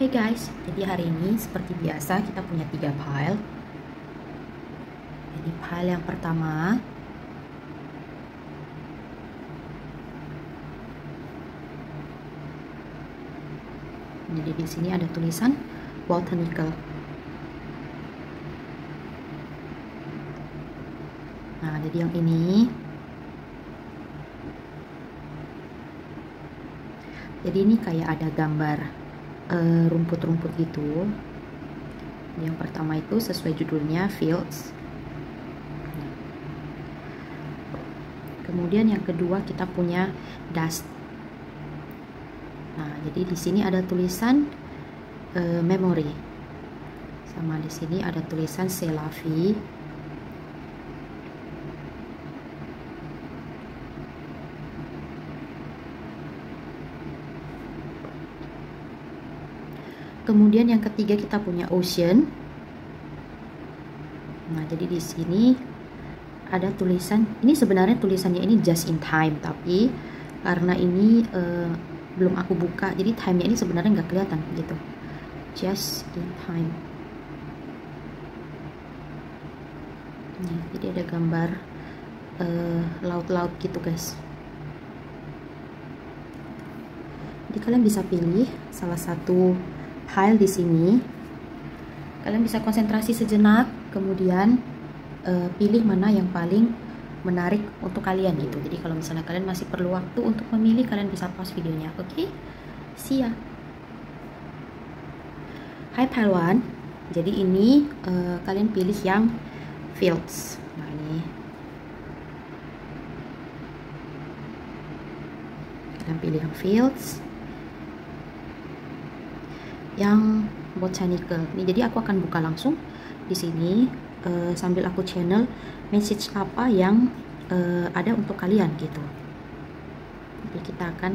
Hey guys, jadi hari ini seperti biasa kita punya 3 file. Jadi file yang pertama jadi di sini ada tulisan botanical. Nah, jadi yang ini. Jadi ini kayak ada gambar rumput-rumput gitu. Yang pertama itu sesuai judulnya fields. Kemudian yang kedua kita punya dust. Nah, jadi di sini ada tulisan memory. Sama di sini ada tulisan c'est la vie. Kemudian yang ketiga kita punya ocean. Nah, jadi di sini ada tulisan, ini sebenarnya tulisannya ini just in time, tapi karena ini belum aku buka, jadi time-nya ini sebenarnya nggak kelihatan gitu. Just in time. Nih, jadi ada gambar laut-laut gitu guys. Jadi kalian bisa pilih salah satu file di sini. Kalian bisa konsentrasi sejenak, kemudian pilih mana yang paling menarik untuk kalian gitu. Jadi kalau misalnya kalian masih perlu waktu untuk memilih, kalian bisa pause videonya. Oke? See ya. Hai file 1. Jadi ini kalian pilih yang fields. Nah, ini kalian pilih yang fields. Yang botanical. Ini jadi aku akan buka langsung di sini sambil aku channel message apa yang ada untuk kalian gitu. Jadi kita akan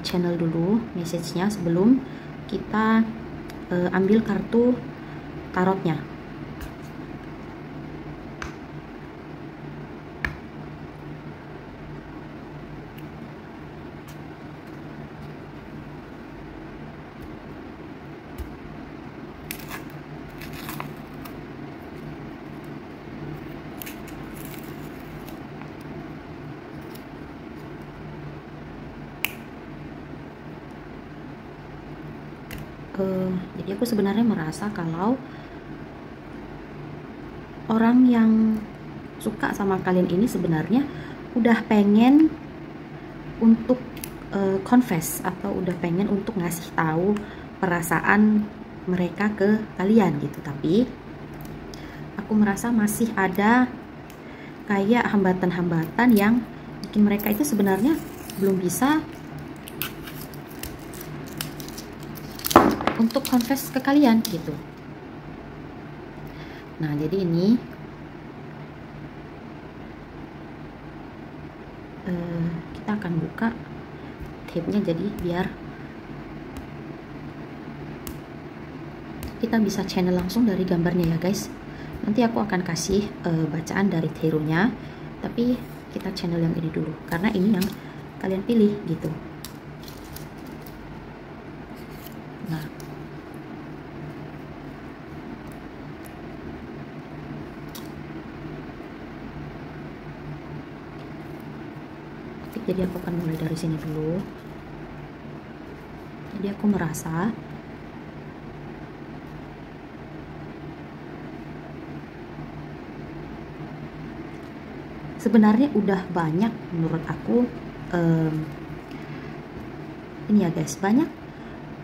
channel dulu message-nya sebelum kita ambil kartu tarotnya. Jadi aku sebenarnya merasa kalau orang yang suka sama kalian ini sebenarnya udah pengen untuk confess atau udah pengen untuk ngasih tahu perasaan mereka ke kalian gitu, tapi aku merasa masih ada kayak hambatan-hambatan yang bikin mereka itu sebenarnya belum bisa untuk confess ke kalian gitu. Nah, jadi ini kita akan buka tape-nya, jadi biar kita bisa channel langsung dari gambarnya ya guys. Nanti aku akan kasih bacaan dari tarotnya, tapi kita channel yang ini dulu karena ini yang kalian pilih gitu. Nah, jadi aku akan mulai dari sini dulu. Jadi aku merasa sebenarnya udah banyak menurut aku ini ya guys, banyak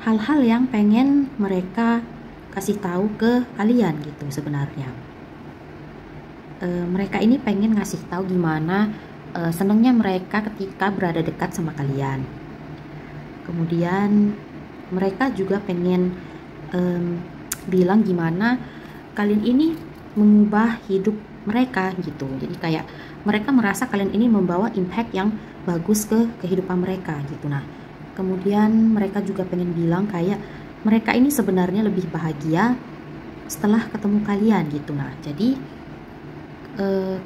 hal-hal yang pengen mereka kasih tahu ke kalian gitu sebenarnya. Mereka ini pengen ngasih tahu gimana senangnya mereka ketika berada dekat sama kalian. Kemudian mereka juga pengen bilang gimana kalian ini mengubah hidup mereka gitu. Jadi kayak mereka merasa kalian ini membawa impact yang bagus ke kehidupan mereka gitu. Nah, kemudian mereka juga pengen bilang kayak mereka ini sebenarnya lebih bahagia setelah ketemu kalian gitu. Nah, jadi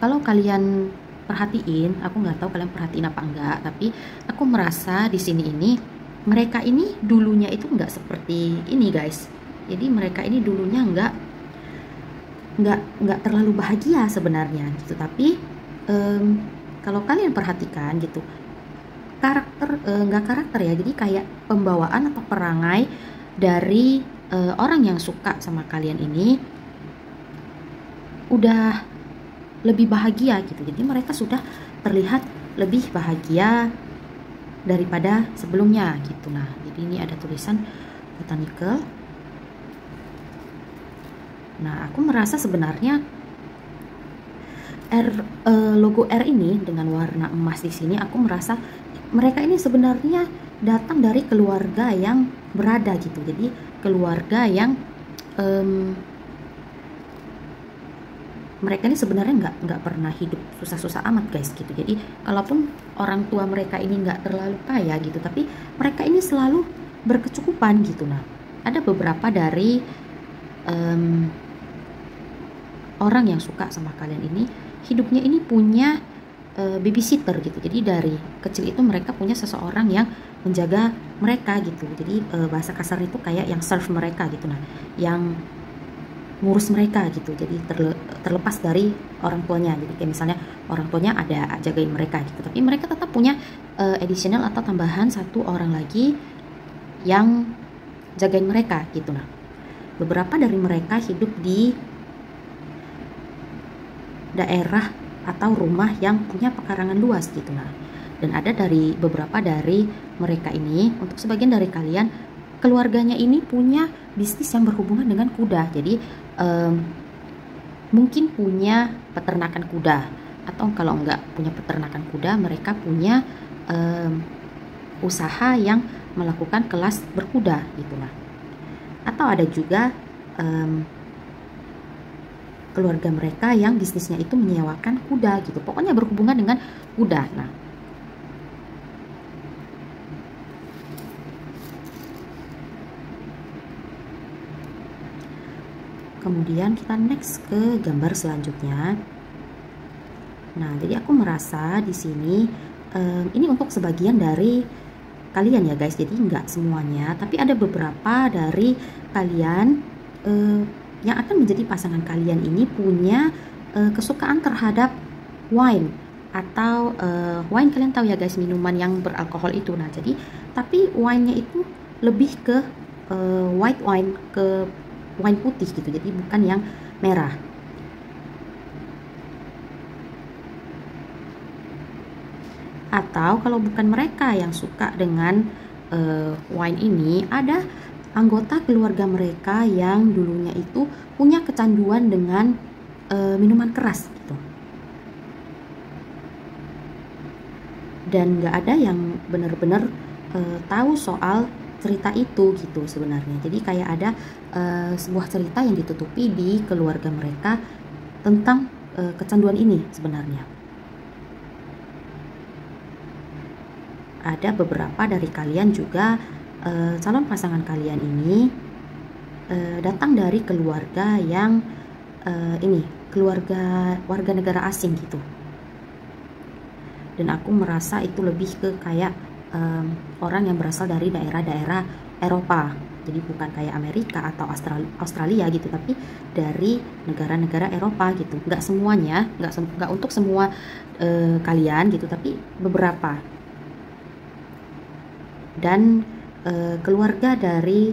kalau kalian perhatiin, aku nggak tahu kalian perhatiin apa enggak, tapi aku merasa di sini ini mereka ini dulunya itu nggak seperti ini guys. Jadi mereka ini dulunya nggak terlalu bahagia sebenarnya gitu. Tapi kalau kalian perhatikan gitu, nggak karakter ya, jadi kayak pembawaan atau perangai dari orang yang suka sama kalian ini udah lebih bahagia gitu. Jadi mereka sudah terlihat lebih bahagia daripada sebelumnya gitu. Nah, jadi ini ada tulisan botanical. Nah, aku merasa sebenarnya logo R ini dengan warna emas di sini, aku merasa mereka ini sebenarnya datang dari keluarga yang berada gitu. Jadi keluarga yang mereka ini sebenarnya nggak pernah hidup susah-susah amat guys gitu. Jadi kalaupun orang tua mereka ini nggak terlalu kaya gitu, tapi mereka ini selalu berkecukupan gitu. Nah, ada beberapa dari orang yang suka sama kalian ini hidupnya ini punya babysitter gitu. Jadi dari kecil itu mereka punya seseorang yang menjaga mereka gitu. Jadi bahasa kasar itu kayak yang serve mereka gitu. Nah, yang ngurus mereka gitu. Jadi terlepas dari orang tuanya. Jadi kayak misalnya orang tuanya ada jagain mereka gitu, tapi mereka tetap punya additional atau tambahan satu orang lagi yang jagain mereka gitu. Nah, beberapa dari mereka hidup di daerah atau rumah yang punya pekarangan luas gitu. Nah, dan ada dari beberapa dari mereka ini, untuk sebagian dari kalian, keluarganya ini punya bisnis yang berhubungan dengan kuda. Jadi mungkin punya peternakan kuda, atau kalau enggak punya peternakan kuda, mereka punya usaha yang melakukan kelas berkuda gitu. Nah, atau ada juga keluarga mereka yang bisnisnya itu menyewakan kuda gitu. Pokoknya berhubungan dengan kuda. Nah, kemudian kita next ke gambar selanjutnya. Nah, jadi aku merasa di sini ini untuk sebagian dari kalian ya guys. Jadi nggak semuanya, tapi ada beberapa dari kalian yang akan menjadi pasangan kalian ini punya kesukaan terhadap wine atau wine, kalian tahu ya guys, minuman yang beralkohol itu. Nah, jadi tapi wine-nya itu lebih ke white wine, ke wine putih gitu, jadi bukan yang merah. Atau kalau bukan mereka yang suka dengan wine ini, ada anggota keluarga mereka yang dulunya itu punya kecanduan dengan minuman keras gitu. Dan nggak ada yang benar-benar tahu soal cerita itu gitu sebenarnya. Jadi kayak ada sebuah cerita yang ditutupi di keluarga mereka tentang kecanduan ini sebenarnya. Ada beberapa dari kalian juga, calon pasangan kalian ini datang dari keluarga yang keluarga warga negara asing gitu. Dan aku merasa itu lebih ke kayak orang yang berasal dari daerah-daerah Eropa. Jadi bukan kayak Amerika atau Australia gitu, tapi dari negara-negara Eropa gitu. Nggak semuanya, nggak untuk semua kalian gitu, tapi beberapa. Dan keluarga dari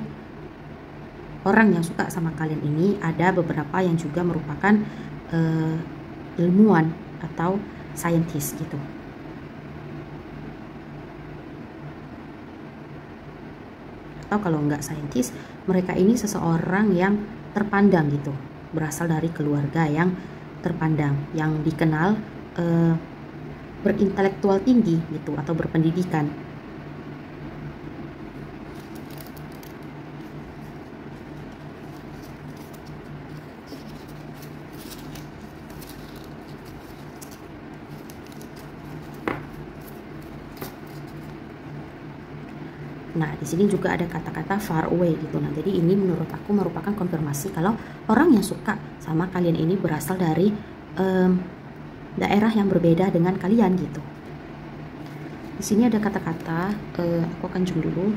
orang yang suka sama kalian ini ada beberapa yang juga merupakan ilmuwan atau scientist gitu. Atau kalau nggak scientist, mereka ini seseorang yang terpandang gitu, berasal dari keluarga yang terpandang, yang dikenal berintelektual tinggi gitu atau berpendidikan. Nah, di sini juga ada kata-kata far away gitu. Nah, jadi ini menurut aku merupakan konfirmasi kalau orang yang suka sama kalian ini berasal dari daerah yang berbeda dengan kalian gitu. Di sini ada kata-kata, aku akan zoom dulu.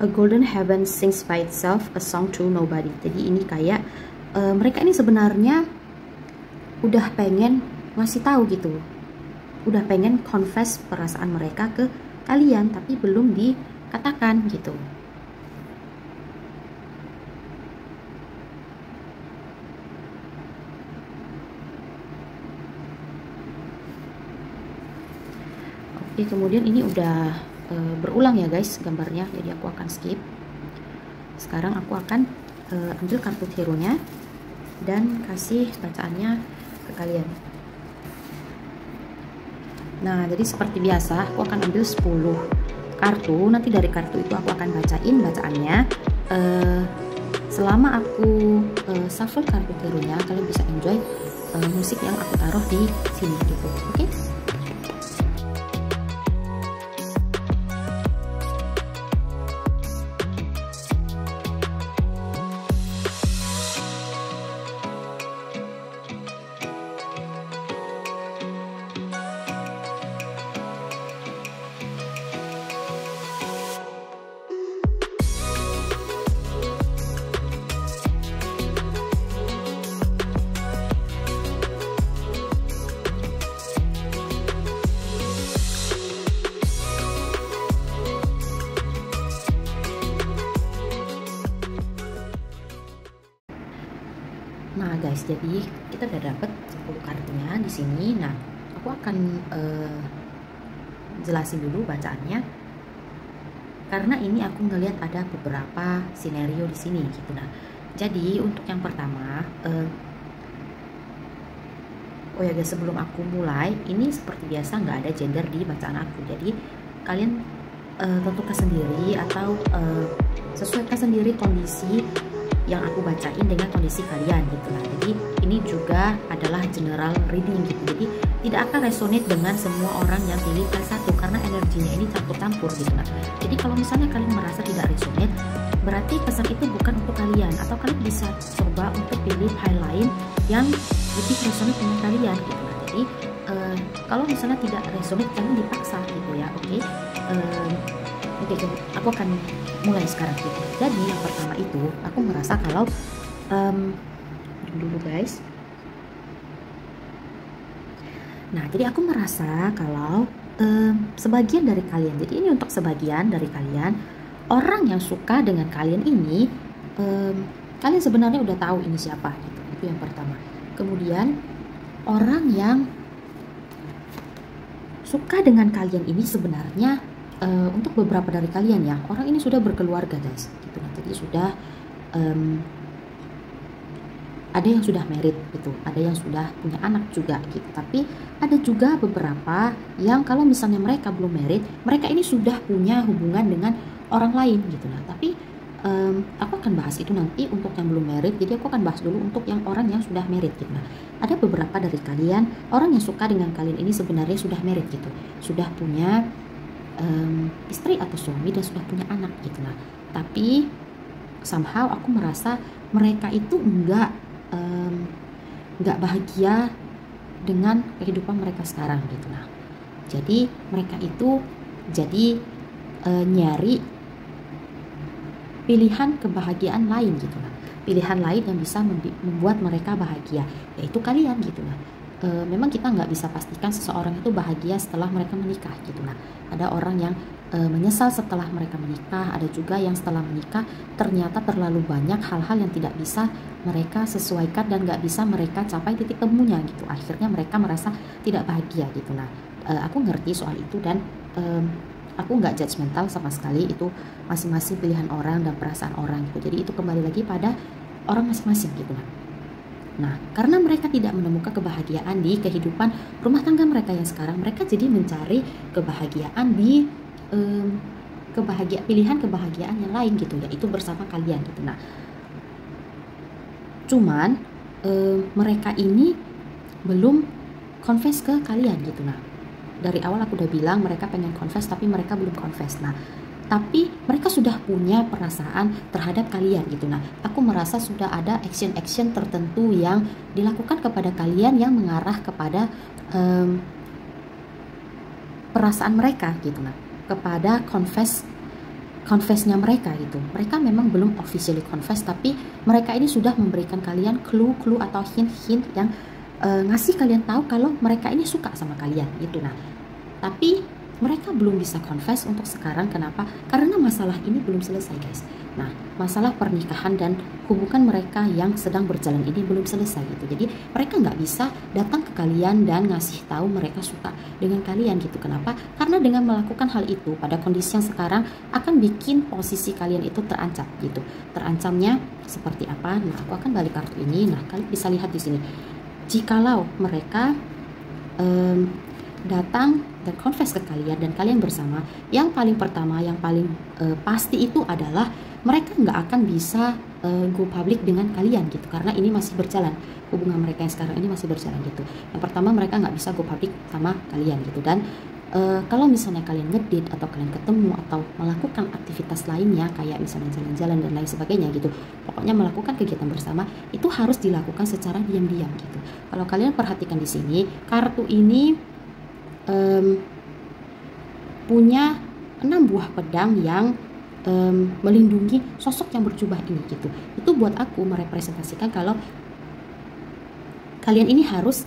A golden heaven sings by itself, a song to nobody. Jadi ini kayak mereka ini sebenarnya udah pengen ngasih tahu gitu, udah pengen confess perasaan mereka ke kalian, tapi belum dikatakan gitu. Oke, kemudian ini udah berulang ya guys gambarnya, jadi aku akan skip. Sekarang aku akan ambil kartu hero-nya dan kasih bacaannya ke kalian. Nah, jadi seperti biasa aku akan ambil 10 kartu. Nanti dari kartu itu aku akan bacain bacaannya. Selama aku shuffle kartu hero-nya, kalian bisa enjoy musik yang aku taruh di sini gitu. Oke? Nah guys, jadi kita udah dapet 10 kartunya di sini. Nah, aku akan jelasin dulu bacaannya, karena ini aku ngelihat ada beberapa skenario di sini gitu. Nah, jadi untuk yang pertama, oh ya guys, sebelum aku mulai, ini seperti biasa nggak ada gender di bacaan aku. Jadi kalian tentukan sendiri atau sesuaikan sendiri kondisi yang aku bacain dengan kondisi kalian gitu lah. Jadi ini juga adalah general reading gitu. Jadi tidak akan resonate dengan semua orang yang pilih kelas 1 karena energinya ini campur-campur gitu lah. Jadi kalau misalnya kalian merasa tidak resonate, berarti pesan itu bukan untuk kalian, atau kalian bisa coba untuk pilih pile lain yang lebih resonate dengan kalian gitu lah. Jadi kalau misalnya tidak resonate, jangan dipaksa gitu ya. Oke, aku akan mulai sekarang gitu. Jadi yang pertama itu aku merasa kalau dulu guys. Nah, jadi aku merasa kalau sebagian dari kalian, jadi ini untuk sebagian dari kalian, orang yang suka dengan kalian ini, kalian sebenarnya udah tahu ini siapa gitu. Itu yang pertama. Kemudian orang yang suka dengan kalian ini sebenarnya untuk beberapa dari kalian ya, orang ini sudah berkeluarga guys gitu. Jadi sudah ada yang sudah married gitu, ada yang sudah punya anak juga gitu. Tapi ada juga beberapa yang kalau misalnya mereka belum married, mereka ini sudah punya hubungan dengan orang lain gitu. Nah, tapi aku akan bahas itu nanti untuk yang belum married. Jadi aku akan bahas dulu untuk yang orang yang sudah married gitu. Nah, ada beberapa dari kalian, orang yang suka dengan kalian ini sebenarnya sudah married gitu, sudah punya istri atau suami dan sudah punya anak gitu. Nah, tapi somehow aku merasa mereka itu enggak bahagia dengan kehidupan mereka sekarang gitu. Nah, jadi mereka itu jadi nyari pilihan kebahagiaan lain gitu. Nah, pilihan lain yang bisa membuat mereka bahagia, yaitu kalian gitu. Nah, memang kita nggak bisa pastikan seseorang itu bahagia setelah mereka menikah gitu. Nah, ada orang yang menyesal setelah mereka menikah, ada juga yang setelah menikah ternyata terlalu banyak hal-hal yang tidak bisa mereka sesuaikan dan nggak bisa mereka capai titik temunya gitu. Akhirnya mereka merasa tidak bahagia gitu. Nah, aku ngerti soal itu dan aku nggak judgmental sama sekali, itu masing-masing pilihan orang dan perasaan orang gitu. Jadi itu kembali lagi pada orang masing-masing gitu. Nah, karena mereka tidak menemukan kebahagiaan di kehidupan rumah tangga mereka yang sekarang, mereka jadi mencari kebahagiaan di pilihan kebahagiaan yang lain gitu, yaitu bersama kalian gitu. Nah, cuman mereka ini belum confess ke kalian gitu. Nah, dari awal aku udah bilang mereka pengen confess tapi mereka belum confess. Nah, tapi mereka sudah punya perasaan terhadap kalian gitu. Nah, aku merasa sudah ada action-action tertentu yang dilakukan kepada kalian yang mengarah kepada perasaan mereka gitu. Nah, kepada confessnya mereka gitu. Mereka memang belum officially confess, tapi mereka ini sudah memberikan kalian clue-clue atau hint-hint yang ngasih kalian tahu kalau mereka ini suka sama kalian gitu. Nah, tapi mereka belum bisa confess untuk sekarang. Kenapa? Karena masalah ini belum selesai, guys. Nah, masalah pernikahan dan hubungan mereka yang sedang berjalan ini belum selesai gitu. Jadi mereka nggak bisa datang ke kalian dan ngasih tahu mereka suka dengan kalian gitu. Kenapa? Karena dengan melakukan hal itu pada kondisi yang sekarang akan bikin posisi kalian itu terancam gitu. Terancamnya seperti apa? Nah, aku akan balik kartu ini. Nah, kalian bisa lihat di sini. Jikalau mereka datang dan confess ke kalian dan kalian bersama, yang paling pertama, yang paling pasti itu adalah mereka nggak akan bisa go public dengan kalian gitu, karena ini masih berjalan, hubungan mereka yang sekarang ini masih berjalan gitu. Yang pertama, mereka nggak bisa go public sama kalian gitu. Dan kalau misalnya kalian ngedate atau kalian ketemu atau melakukan aktivitas lainnya kayak misalnya jalan-jalan dan lain sebagainya gitu, pokoknya melakukan kegiatan bersama, itu harus dilakukan secara diam-diam gitu. Kalau kalian perhatikan di sini, kartu ini punya 6 buah pedang yang melindungi sosok yang berjubah ini gitu. Itu buat aku merepresentasikan kalau kalian ini harus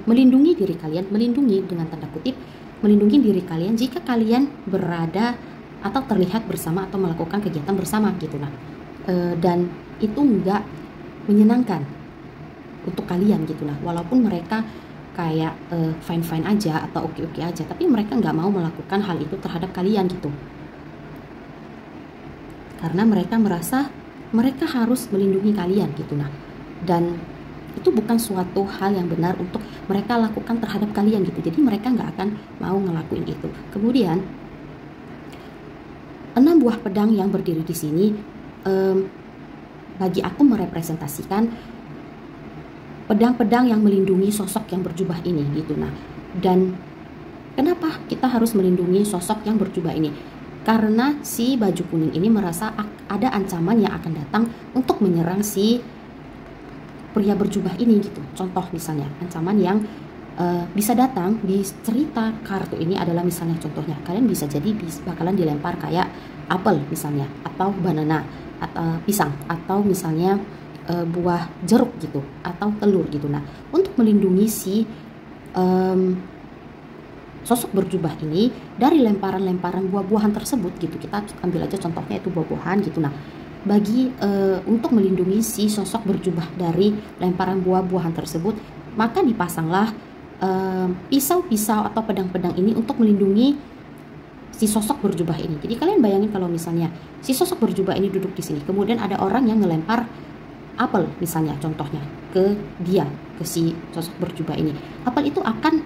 melindungi diri kalian, melindungi dengan tanda kutip, melindungi diri kalian jika kalian berada atau terlihat bersama atau melakukan kegiatan bersama gitu. Nah, dan itu enggak menyenangkan untuk kalian gitu. Nah, walaupun mereka kayak fine-fine aja atau oke-oke aja, tapi mereka nggak mau melakukan hal itu terhadap kalian gitu, karena mereka merasa mereka harus melindungi kalian gitu. Nah, dan itu bukan suatu hal yang benar untuk mereka lakukan terhadap kalian gitu, jadi mereka nggak akan mau ngelakuin itu. Kemudian 6 buah pedang yang berdiri di sini bagi aku merepresentasikan pedang-pedang yang melindungi sosok yang berjubah ini gitu. Nah, dan kenapa kita harus melindungi sosok yang berjubah ini? Karena si baju kuning ini merasa ada ancaman yang akan datang untuk menyerang si pria berjubah ini gitu. Contoh misalnya ancaman yang bisa datang di cerita kartu ini adalah misalnya contohnya kalian bisa jadi bakalan dilempar kayak apel misalnya, atau banana, atau pisang, atau misalnya buah jeruk gitu, atau telur gitu. Nah, untuk melindungi si sosok berjubah ini dari lemparan-lemparan buah-buahan tersebut gitu, kita ambil aja contohnya itu buah-buahan gitu. Nah, bagi untuk melindungi si sosok berjubah dari lemparan buah-buahan tersebut, maka dipasanglah pisau-pisau atau pedang-pedang ini untuk melindungi si sosok berjubah ini. Jadi kalian bayangin kalau misalnya si sosok berjubah ini duduk di sini, kemudian ada orang yang ngelempar apel misalnya contohnya ke dia, ke si sosok berjubah ini, apel itu akan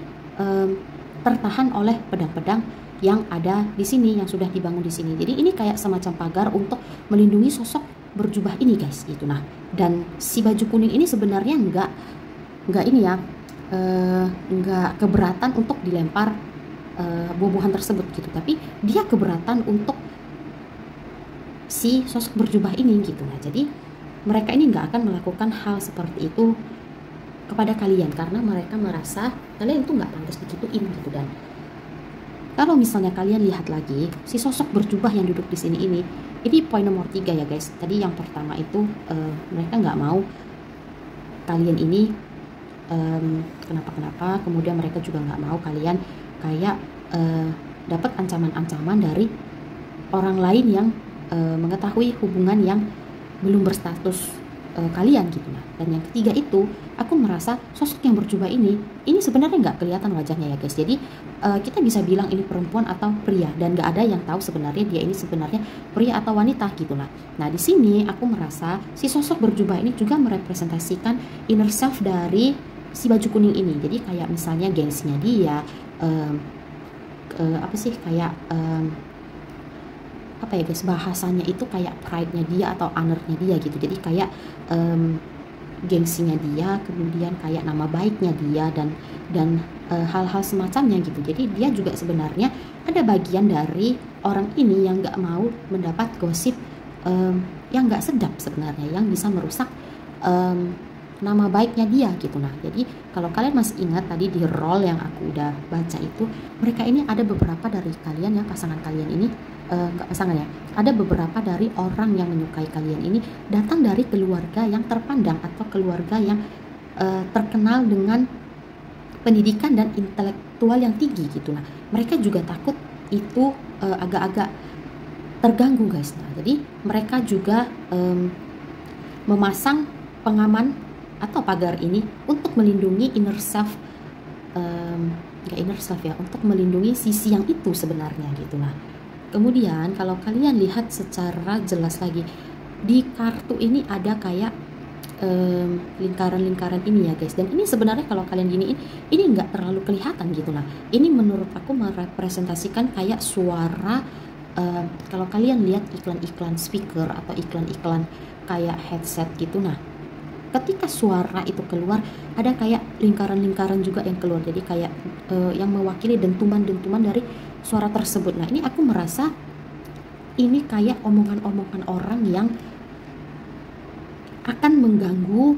tertahan oleh pedang-pedang yang ada di sini, yang sudah dibangun di sini. Jadi ini kayak semacam pagar untuk melindungi sosok berjubah ini, guys gitu. Nah, dan si baju kuning ini sebenarnya nggak ini ya, nggak keberatan untuk dilempar buah-buahan tersebut gitu, tapi dia keberatan untuk si sosok berjubah ini gitu. Nah, jadi mereka ini nggak akan melakukan hal seperti itu kepada kalian karena mereka merasa kalian itu nggak pantas digituin gitu. Dan kalau misalnya kalian lihat lagi si sosok berjubah yang duduk di sini ini poin nomor 3 ya guys. Tadi yang pertama itu mereka nggak mau kalian ini kenapa-kenapa, kemudian mereka juga nggak mau kalian kayak dapat ancaman-ancaman dari orang lain yang mengetahui hubungan yang belum berstatus kalian gitu. Nah, dan yang ketiga itu aku merasa sosok yang berjubah ini sebenarnya nggak kelihatan wajahnya ya guys. Jadi kita bisa bilang ini perempuan atau pria, dan nggak ada yang tahu sebenarnya dia ini sebenarnya pria atau wanita gitu lah. Nah, di sini aku merasa si sosok berjubah ini juga merepresentasikan inner self dari si baju kuning ini. Jadi kayak misalnya gengsinya dia, apa sih kayak apa ya guys, bahasanya itu kayak pride-nya dia atau honor-nya dia gitu. Jadi kayak gengsinya dia, kemudian kayak nama baiknya dia, dan hal-hal semacamnya gitu. Jadi dia juga sebenarnya ada bagian dari orang ini yang nggak mau mendapat gosip yang nggak sedap sebenarnya, yang bisa merusak nama baiknya dia gitu. Nah, jadi kalau kalian masih ingat tadi di role yang aku udah baca itu, mereka ini ada beberapa dari kalian ya, pasangan kalian ini nggak pasangan ya, ada beberapa dari orang yang menyukai kalian ini datang dari keluarga yang terpandang atau keluarga yang terkenal dengan pendidikan dan intelektual yang tinggi gitu. Nah, mereka juga takut itu agak-agak terganggu guys. Nah, jadi mereka juga memasang pengaman atau pagar ini untuk melindungi inner self, nggak inner self ya, untuk melindungi sisi yang itu sebenarnya gitu. Nah, kemudian kalau kalian lihat secara jelas lagi di kartu ini ada kayak lingkaran-lingkaran ini ya guys, dan ini sebenarnya kalau kalian giniin ini nggak terlalu kelihatan gitu. Nah, ini menurut aku merepresentasikan kayak suara, kalau kalian lihat iklan-iklan speaker atau iklan-iklan kayak headset gitu. Nah, ketika suara itu keluar ada kayak lingkaran-lingkaran juga yang keluar, jadi kayak yang mewakili dentuman-dentuman dari suara tersebut. Nah, ini aku merasa ini kayak omongan-omongan orang yang akan mengganggu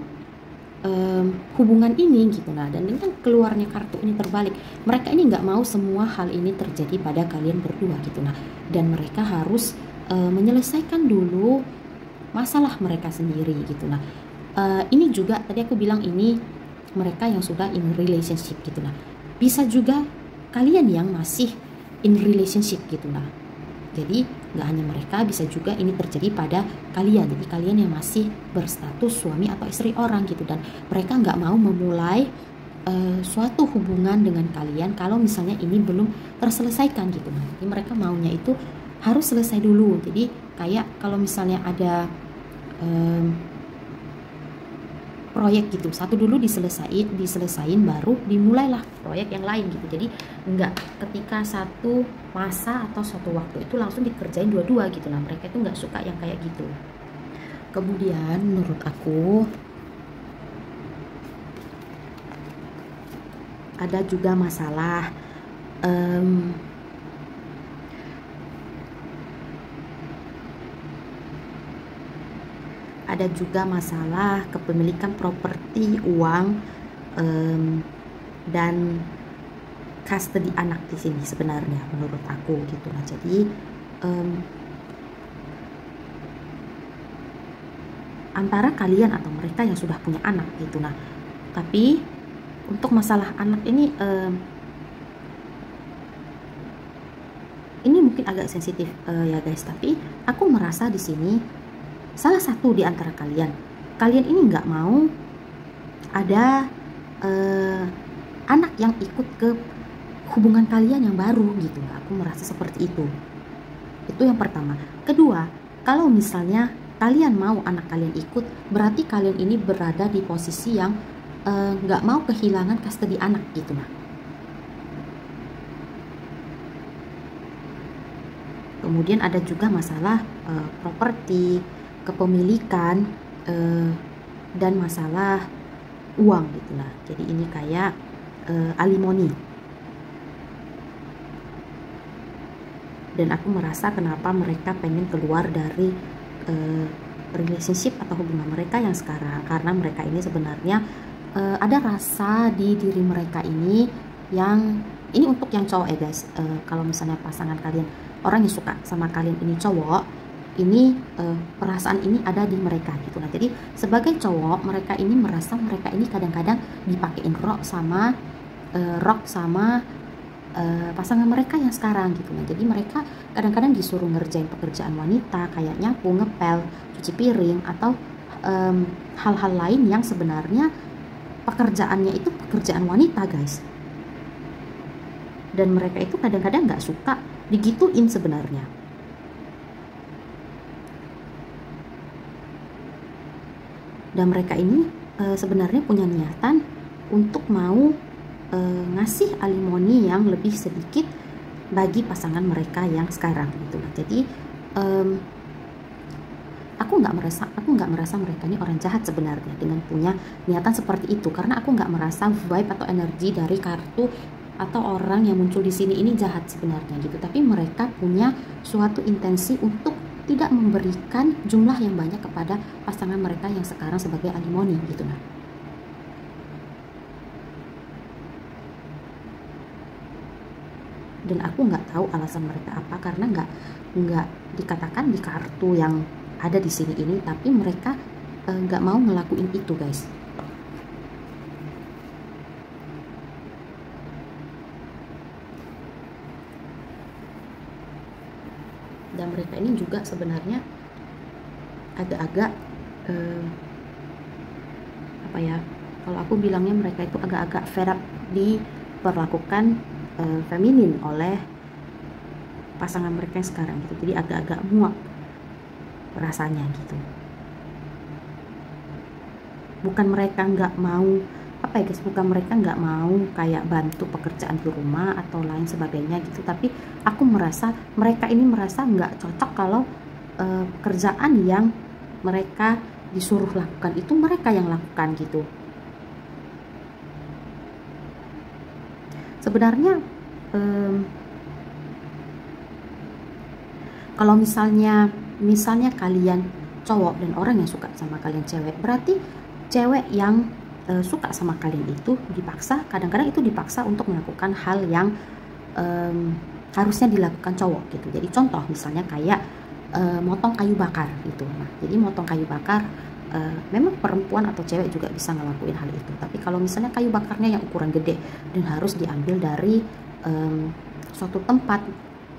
hubungan ini gitu. Nah, dan dengan keluarnya kartu ini terbalik, mereka ini nggak mau semua hal ini terjadi pada kalian berdua gitu. Nah, dan mereka harus menyelesaikan dulu masalah mereka sendiri gitu. Nah, ini juga tadi aku bilang ini mereka yang sudah in relationship gitu. Nah, bisa juga kalian yang masih in relationship gitu. Nah, jadi nggak hanya mereka, bisa juga ini terjadi pada kalian. Jadi kalian yang masih berstatus suami atau istri orang gitu, dan mereka nggak mau memulai suatu hubungan dengan kalian kalau misalnya ini belum terselesaikan gitu. Nah, jadi mereka maunya itu harus selesai dulu. Jadi kayak kalau misalnya ada proyek gitu, satu dulu diselesain baru dimulailah proyek yang lain gitu. Jadi enggak ketika satu masa atau suatu waktu itu langsung dikerjain dua-dua gitu. Nah, mereka itu nggak suka yang kayak gitu. Kemudian menurut aku ada juga masalah ada juga masalah kepemilikan properti, uang, dan custody anak di sini sebenarnya menurut aku gitu. Nah, jadi antara kalian atau mereka yang sudah punya anak gitu. Nah, tapi untuk masalah anak ini mungkin agak sensitif ya guys. Tapi aku merasa di sini salah satu di antara kalian ini nggak mau ada anak yang ikut ke hubungan kalian yang baru gitu. Aku merasa seperti itu. Itu yang pertama. Kedua, kalau misalnya kalian mau anak kalian ikut, berarti kalian ini berada di posisi yang nggak mau kehilangan custody anak gitu. Nah, kemudian ada juga masalah properti, kepemilikan, dan masalah uang gitu lah. Jadi ini kayak alimoni. Dan aku merasa kenapa mereka pengen keluar dari relationship atau hubungan mereka yang sekarang, karena mereka ini sebenarnya ada rasa di diri mereka ini yang ini untuk yang cowok ya guys. Kalau misalnya pasangan kalian, orang yang suka sama kalian ini cowok, ini perasaan ini ada di mereka gitu. Nah, jadi sebagai cowok, mereka ini merasa mereka ini kadang-kadang dipakein rok sama pasangan mereka yang sekarang gitu. Nah, jadi mereka kadang-kadang disuruh ngerjain pekerjaan wanita kayak nyapu, ngepel, cuci piring, atau hal-hal lain yang sebenarnya pekerjaannya itu pekerjaan wanita guys. Dan mereka itu kadang-kadang nggak suka digituin sebenarnya. Dan mereka ini sebenarnya punya niatan untuk mau ngasih alimoni yang lebih sedikit bagi pasangan mereka yang sekarang gitu. Nah, jadi aku nggak merasa mereka ini orang jahat sebenarnya dengan punya niatan seperti itu, karena aku nggak merasa vibe atau energi dari kartu atau orang yang muncul di sini ini jahat sebenarnya gitu. Tapi mereka punya suatu intensi untuk tidak memberikan jumlah yang banyak kepada pasangan mereka yang sekarang sebagai alimoni gitu. Nah, dan aku nggak tahu alasan mereka apa, karena nggak dikatakan di kartu yang ada di sini ini, tapi mereka nggak mau ngelakuin itu guys. Dan mereka ini juga sebenarnya agak-agak apa ya, kalau aku bilangnya mereka itu agak-agak fed up diperlakukan feminin oleh pasangan mereka yang sekarang gitu. Jadi agak-agak muak rasanya gitu. Bukan mereka nggak mau apa ya guys, bukan mereka nggak mau kayak bantu pekerjaan di rumah atau lain sebagainya gitu, tapi aku merasa mereka ini merasa nggak cocok kalau pekerjaan yang mereka disuruh lakukan itu mereka yang lakukan gitu. Sebenarnya kalau misalnya kalian cowok dan orang yang suka sama kalian cewek, berarti cewek yang suka sama kalian itu dipaksa, kadang-kadang itu dipaksa untuk melakukan hal yang harusnya dilakukan cowok gitu. Jadi contoh misalnya kayak motong kayu bakar gitu. Nah, jadi motong kayu bakar memang perempuan atau cewek juga bisa ngelakuin hal itu. Tapi kalau misalnya kayu bakarnya yang ukuran gede dan harus diambil dari suatu tempat,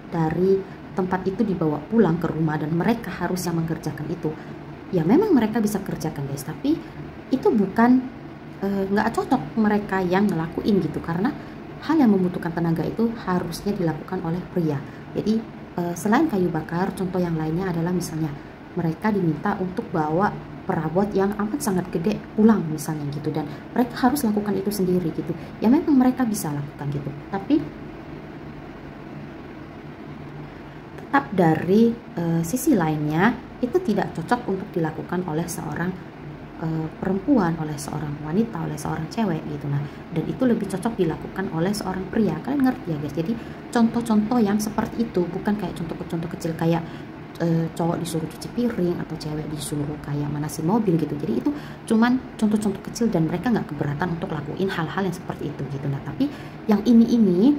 dari tempat itu dibawa pulang ke rumah dan mereka harus yang mengerjakan itu, ya memang mereka bisa kerjakan guys, tapi itu bukan nggak cocok mereka yang ngelakuin gitu, karena hal yang membutuhkan tenaga itu harusnya dilakukan oleh pria. Jadi selain kayu bakar, contoh yang lainnya adalah misalnya mereka diminta untuk bawa perabot yang amat sangat gede pulang misalnya gitu, dan mereka harus lakukan itu sendiri gitu. Ya memang mereka bisa lakukan gitu, tapi tetap dari sisi lainnya itu tidak cocok untuk dilakukan oleh seorang perempuan, oleh seorang wanita, oleh seorang cewek gitu. Nah, dan itu lebih cocok dilakukan oleh seorang pria. Kalian ngerti ya guys? Jadi contoh-contoh yang seperti itu, bukan kayak contoh-contoh kecil kayak cowok disuruh cuci piring atau cewek disuruh kayak manasin mobil gitu. Jadi itu cuman contoh-contoh kecil dan mereka nggak keberatan untuk lakuin hal-hal yang seperti itu gitu. Nah, tapi yang ini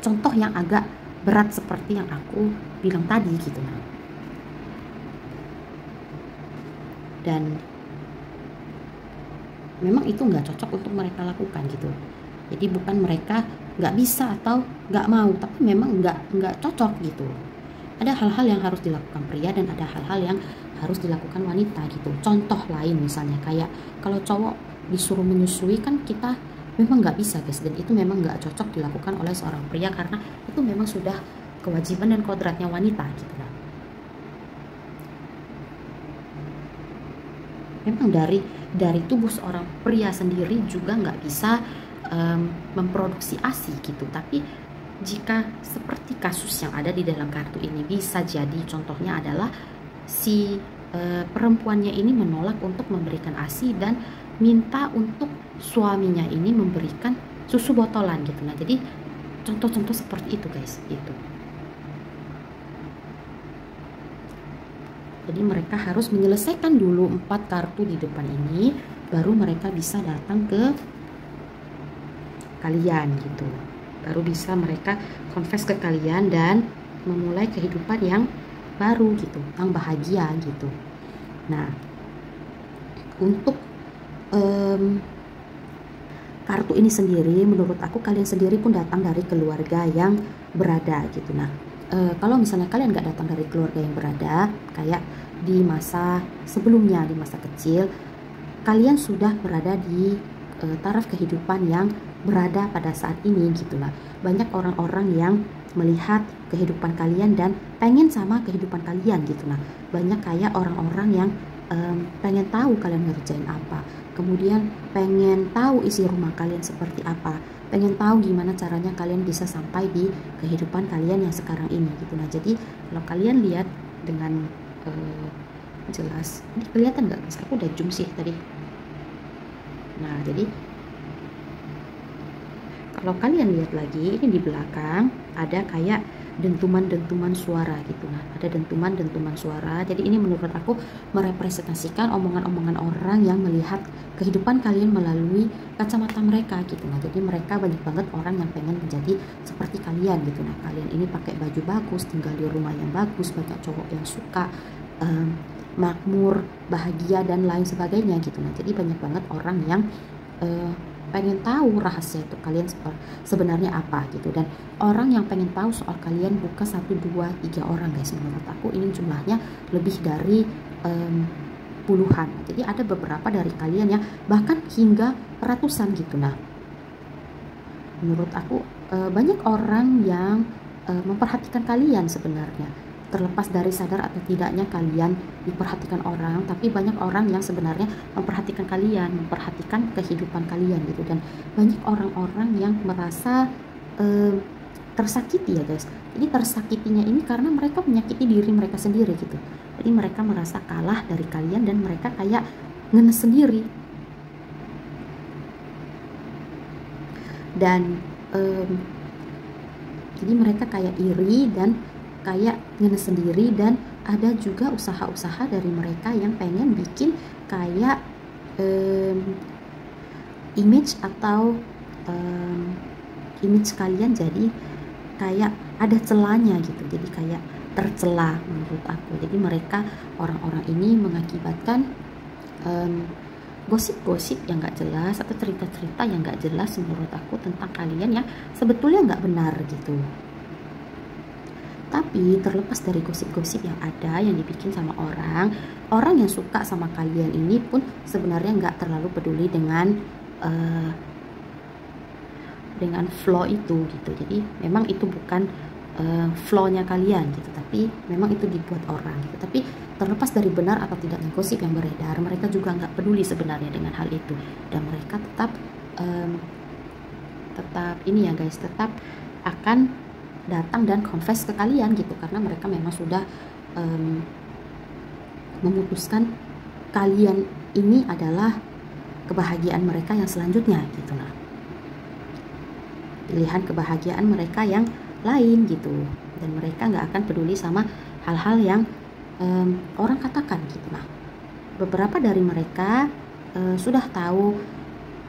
contoh yang agak berat seperti yang aku bilang tadi gitu. Nah, dan memang itu nggak cocok untuk mereka lakukan gitu. Jadi bukan mereka nggak bisa atau nggak mau, tapi memang nggak cocok gitu. Ada hal-hal yang harus dilakukan pria dan ada hal-hal yang harus dilakukan wanita gitu. Contoh lain misalnya kayak kalau cowok disuruh menyusui kan kita memang nggak bisa guys, dan itu memang nggak cocok dilakukan oleh seorang pria karena itu memang sudah kewajiban dan kodratnya wanita gitu. Memang dari tubuh seorang pria sendiri juga nggak bisa memproduksi ASI gitu. Tapi jika seperti kasus yang ada di dalam kartu ini, bisa jadi contohnya adalah si perempuannya ini menolak untuk memberikan ASI dan minta untuk suaminya ini memberikan susu botolan gitu. Nah, jadi contoh-contoh seperti itu guys gitu. Jadi mereka harus menyelesaikan dulu 4 kartu di depan ini, baru mereka bisa datang ke kalian gitu. Baru bisa mereka confess ke kalian dan memulai kehidupan yang baru gitu, yang bahagia gitu. Nah, untuk kartu ini sendiri, menurut aku kalian sendiri pun datang dari keluarga yang berada gitu. Nah, kalau misalnya kalian nggak datang dari keluarga yang berada, kayak di masa sebelumnya, di masa kecil, kalian sudah berada di taraf kehidupan yang berada pada saat ini gitu lah. Banyak orang-orang yang melihat kehidupan kalian dan pengen sama kehidupan kalian gitu. Nah, banyak kayak orang-orang yang pengen tahu kalian ngerjain apa, kemudian pengen tahu isi rumah kalian seperti apa, pengen tahu gimana caranya kalian bisa sampai di kehidupan kalian yang sekarang ini gitu. Nah, jadi kalau kalian lihat dengan jelas. Ini kelihatan nggak guys? Aku udah zoom sih tadi. Nah, jadi kalau kalian lihat lagi, ini di belakang ada kayak dentuman-dentuman suara gitu. Nah, ada dentuman-dentuman suara. Jadi ini menurut aku merepresentasikan omongan-omongan orang yang melihat kehidupan kalian melalui kacamata mereka gitu. Nah, jadi mereka banyak banget orang yang pengen menjadi seperti kalian gitu. Nah, kalian ini pakai baju bagus, tinggal di rumah yang bagus, banyak cowok yang suka, makmur, bahagia dan lain sebagainya gitu. Nah, jadi banyak banget orang yang pengen tahu rahasia itu kalian sebenarnya apa gitu. Dan orang yang pengen tahu soal kalian bukan 1, 2, 3 orang guys. Menurut aku ini jumlahnya lebih dari puluhan. Jadi ada beberapa dari kalian yang bahkan hingga ratusan gitu. Nah, menurut aku banyak orang yang memperhatikan kalian sebenarnya. Terlepas dari sadar atau tidaknya kalian diperhatikan orang, tapi banyak orang yang sebenarnya memperhatikan kalian, memperhatikan kehidupan kalian gitu. Dan banyak orang-orang yang merasa tersakiti ya guys. Jadi tersakitinya ini karena mereka menyakiti diri mereka sendiri gitu. Jadi mereka merasa kalah dari kalian dan mereka kayak ngenes sendiri. Dan jadi mereka kayak iri dan kayak ngenes sendiri. Dan ada juga usaha-usaha dari mereka yang pengen bikin kayak image atau image kalian jadi kayak ada celahnya gitu, jadi kayak tercela menurut aku. Jadi mereka orang-orang ini mengakibatkan gosip-gosip yang gak jelas atau cerita-cerita yang gak jelas menurut aku tentang kalian yang sebetulnya gak benar gitu. Tapi terlepas dari gosip-gosip yang ada yang dibikin sama orang yang suka sama kalian ini pun sebenarnya nggak terlalu peduli dengan flow itu gitu. Jadi memang itu bukan flow-nya kalian gitu, tapi memang itu dibuat orang gitu. Tapi terlepas dari benar atau tidaknya gosip yang beredar, mereka juga nggak peduli sebenarnya dengan hal itu. Dan mereka tetap ini ya guys, tetap akan datang dan confess ke kalian gitu, karena mereka memang sudah memutuskan kalian ini adalah kebahagiaan mereka yang selanjutnya gitu. Nah, pilihan kebahagiaan mereka yang lain gitu, dan mereka nggak akan peduli sama hal-hal yang orang katakan gitu. Nah, beberapa dari mereka sudah tahu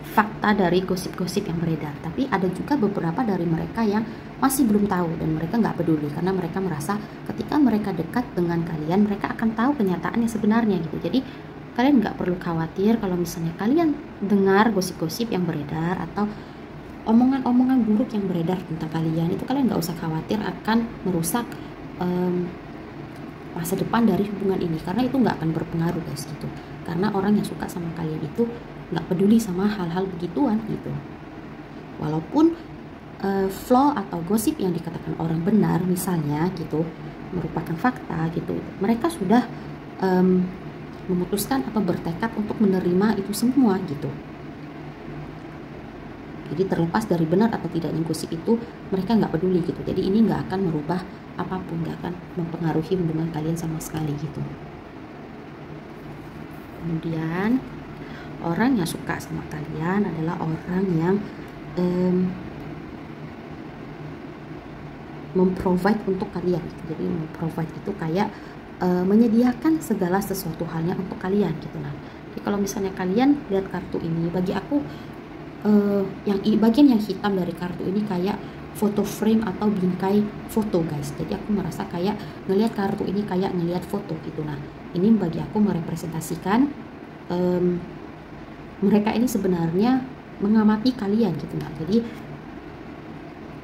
fakta dari gosip-gosip yang beredar, tapi ada juga beberapa dari mereka yang masih belum tahu dan mereka nggak peduli, karena mereka merasa ketika mereka dekat dengan kalian, mereka akan tahu kenyataan yang sebenarnya gitu. Jadi kalian nggak perlu khawatir kalau misalnya kalian dengar gosip-gosip yang beredar atau omongan-omongan buruk yang beredar tentang kalian, itu kalian nggak usah khawatir akan merusak masa depan dari hubungan ini, karena itu nggak akan berpengaruh guys gitu. Karena orang yang suka sama kalian itu nggak peduli sama hal-hal begituan gitu. Walaupun flow atau gosip yang dikatakan orang benar misalnya gitu, merupakan fakta gitu, mereka sudah memutuskan atau bertekad untuk menerima itu semua gitu. Jadi terlepas dari benar atau tidaknya gosip itu, mereka nggak peduli gitu. Jadi ini nggak akan merubah apapun, nggak akan mempengaruhi hubungan kalian sama sekali gitu. Kemudian orang yang suka sama kalian adalah orang yang memprovide untuk kalian gitu. Jadi memprovide itu kayak menyediakan segala sesuatu halnya untuk kalian gitu. Nah, jadi kalau misalnya kalian lihat kartu ini, bagi aku yang bagian yang hitam dari kartu ini kayak foto frame atau bingkai foto guys. Jadi aku merasa kayak ngelihat kartu ini kayak ngelihat foto gitu. Nah, ini bagi aku merepresentasikan mereka ini sebenarnya mengamati kalian gitu. Nah, jadi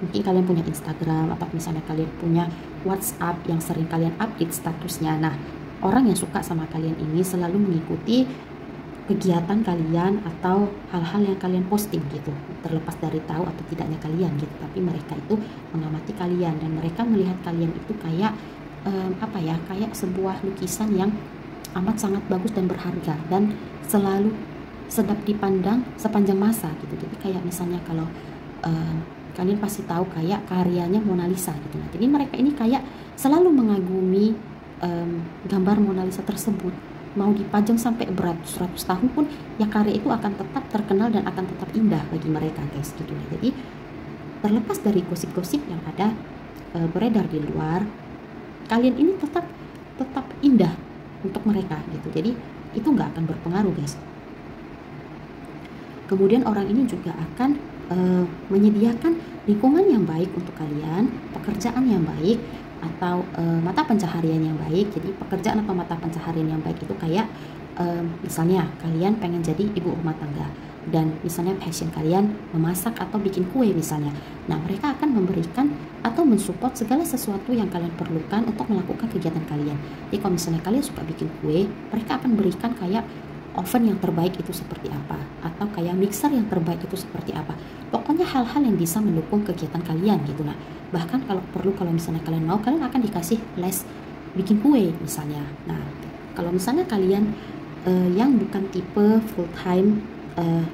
mungkin kalian punya Instagram atau misalnya kalian punya WhatsApp yang sering kalian update statusnya. Nah, orang yang suka sama kalian ini selalu mengikuti kegiatan kalian atau hal-hal yang kalian posting gitu, terlepas dari tahu atau tidaknya kalian gitu. Tapi mereka itu mengamati kalian dan mereka melihat kalian itu kayak kayak sebuah lukisan yang amat sangat bagus dan berharga dan selalu sedap dipandang sepanjang masa gitu. Jadi kayak misalnya kalau kalian pasti tahu kayak karyanya Mona Lisa gitu. Nah, jadi mereka ini kayak selalu mengagumi gambar Mona Lisa tersebut mau dipajang sampai beratus-ratus tahun pun, ya karya itu akan tetap terkenal dan akan tetap indah bagi mereka guys gitu. Jadi terlepas dari gosip-gosip yang ada beredar di luar, kalian ini tetap indah untuk mereka gitu. Jadi itu nggak akan berpengaruh guys. Kemudian orang ini juga akan menyediakan lingkungan yang baik untuk kalian, pekerjaan yang baik, atau mata pencaharian yang baik. Jadi pekerjaan atau mata pencaharian yang baik itu kayak misalnya kalian pengen jadi ibu rumah tangga dan misalnya passion kalian memasak atau bikin kue misalnya. Nah, mereka akan memberikan atau mensupport segala sesuatu yang kalian perlukan untuk melakukan kegiatan kalian. Jadi kalau misalnya kalian suka bikin kue, mereka akan berikan kayak oven yang terbaik itu seperti apa, atau kayak mixer yang terbaik itu seperti apa. Pokoknya hal-hal yang bisa mendukung kegiatan kalian gitu. Nah, bahkan kalau perlu, kalau misalnya kalian mau, kalian akan dikasih les bikin kue misalnya. Nah, kalau misalnya kalian yang bukan tipe full time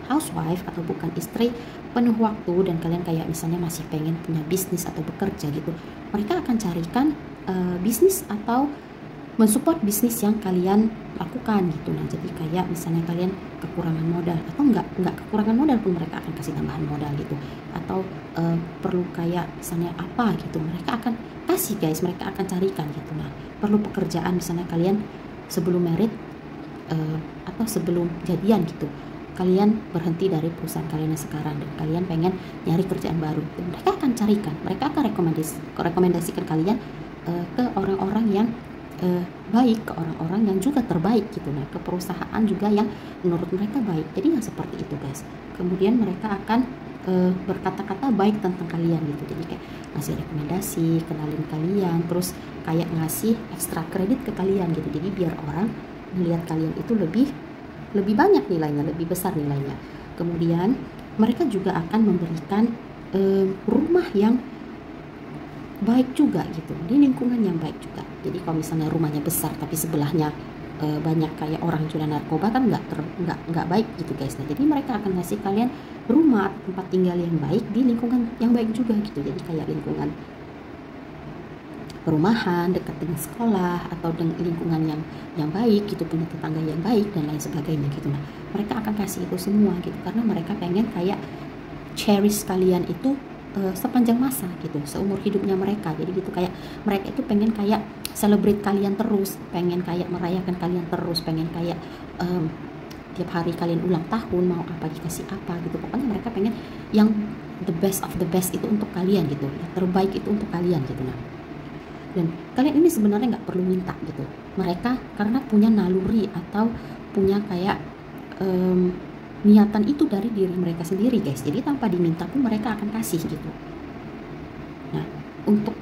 housewife atau bukan istri penuh waktu dan kalian kayak misalnya masih pengen punya bisnis atau bekerja gitu, mereka akan carikan bisnis atau mensupport bisnis yang kalian lakukan gitu. Nah, jadi kayak misalnya kalian kekurangan modal atau enggak kekurangan modal pun mereka akan kasih tambahan modal gitu, atau perlu kayak misalnya apa gitu, mereka akan kasih guys, mereka akan carikan gitu. Nah, perlu pekerjaan misalnya kalian sebelum married atau sebelum jadian gitu, kalian berhenti dari perusahaan kalian yang sekarang dan kalian pengen nyari kerjaan baru, mereka akan carikan, mereka akan rekomendasikan kalian ke orang-orang yang baik, ke orang-orang yang juga terbaik gitu. Nah, ke perusahaan juga yang menurut mereka baik. Jadi yang seperti itu guys. Kemudian mereka akan berkata-kata baik tentang kalian gitu. Jadi kayak ngasih rekomendasi, kenalin kalian, terus kayak ngasih ekstra kredit ke kalian gitu. Jadi biar orang melihat kalian itu lebih banyak nilainya, lebih besar nilainya. Kemudian mereka juga akan memberikan rumah yang baik juga gitu, di lingkungan yang baik juga. Jadi kalau misalnya rumahnya besar tapi sebelahnya banyak kayak orang jualan narkoba kan nggak baik gitu guys. Nah, jadi mereka akan ngasih kalian rumah atau tempat tinggal yang baik di lingkungan yang baik juga gitu. Jadi kayak lingkungan perumahan dekat dengan sekolah atau dengan lingkungan yang baik gitu, punya tetangga yang baik dan lain sebagainya gitu. Nah, mereka akan kasih itu semua gitu karena mereka pengen kayak cherish kalian itu sepanjang masa gitu, seumur hidupnya mereka. Jadi gitu kayak mereka itu pengen kayak celebrate kalian terus, pengen kayak merayakan kalian terus, pengen kayak tiap hari kalian ulang tahun mau apa dikasih apa gitu. Pokoknya mereka pengen yang the best of the best itu untuk kalian gitu, yang terbaik itu untuk kalian gitu. Nah, dan kalian ini sebenarnya nggak perlu minta gitu, mereka karena punya naluri atau punya kayak niatan itu dari diri mereka sendiri guys. Jadi tanpa diminta pun mereka akan kasih gitu. Nah, untuk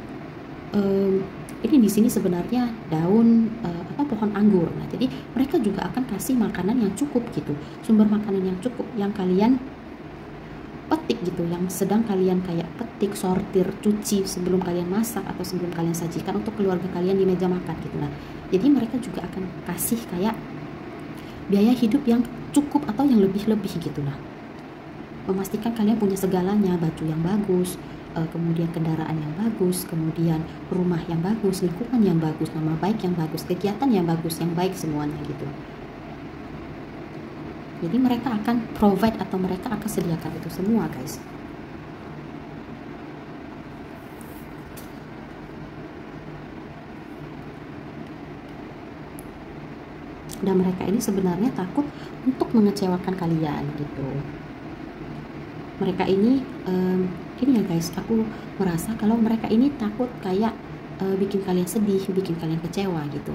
ini di sini sebenarnya daun pohon anggur. Nah, jadi mereka juga akan kasih makanan yang cukup gitu, sumber makanan yang cukup yang kalian petik gitu, yang sedang kalian kayak petik, sortir, cuci sebelum kalian masak atau sebelum kalian sajikan untuk keluarga kalian di meja makan gitu. Nah, jadi mereka juga akan kasih kayak biaya hidup yang cukup atau yang lebih-lebih gitu. Nah, memastikan kalian punya segalanya, baju yang bagus, kemudian kendaraan yang bagus, kemudian rumah yang bagus, lingkungan yang bagus, nama baik yang bagus, kegiatan yang bagus, yang baik semuanya gitu. Jadi mereka akan provide atau mereka akan sediakan itu semua guys. Dan mereka ini sebenarnya takut untuk mengecewakan kalian gitu. Mereka ini ya guys, aku merasa kalau mereka ini takut kayak bikin kalian sedih, bikin kalian kecewa gitu.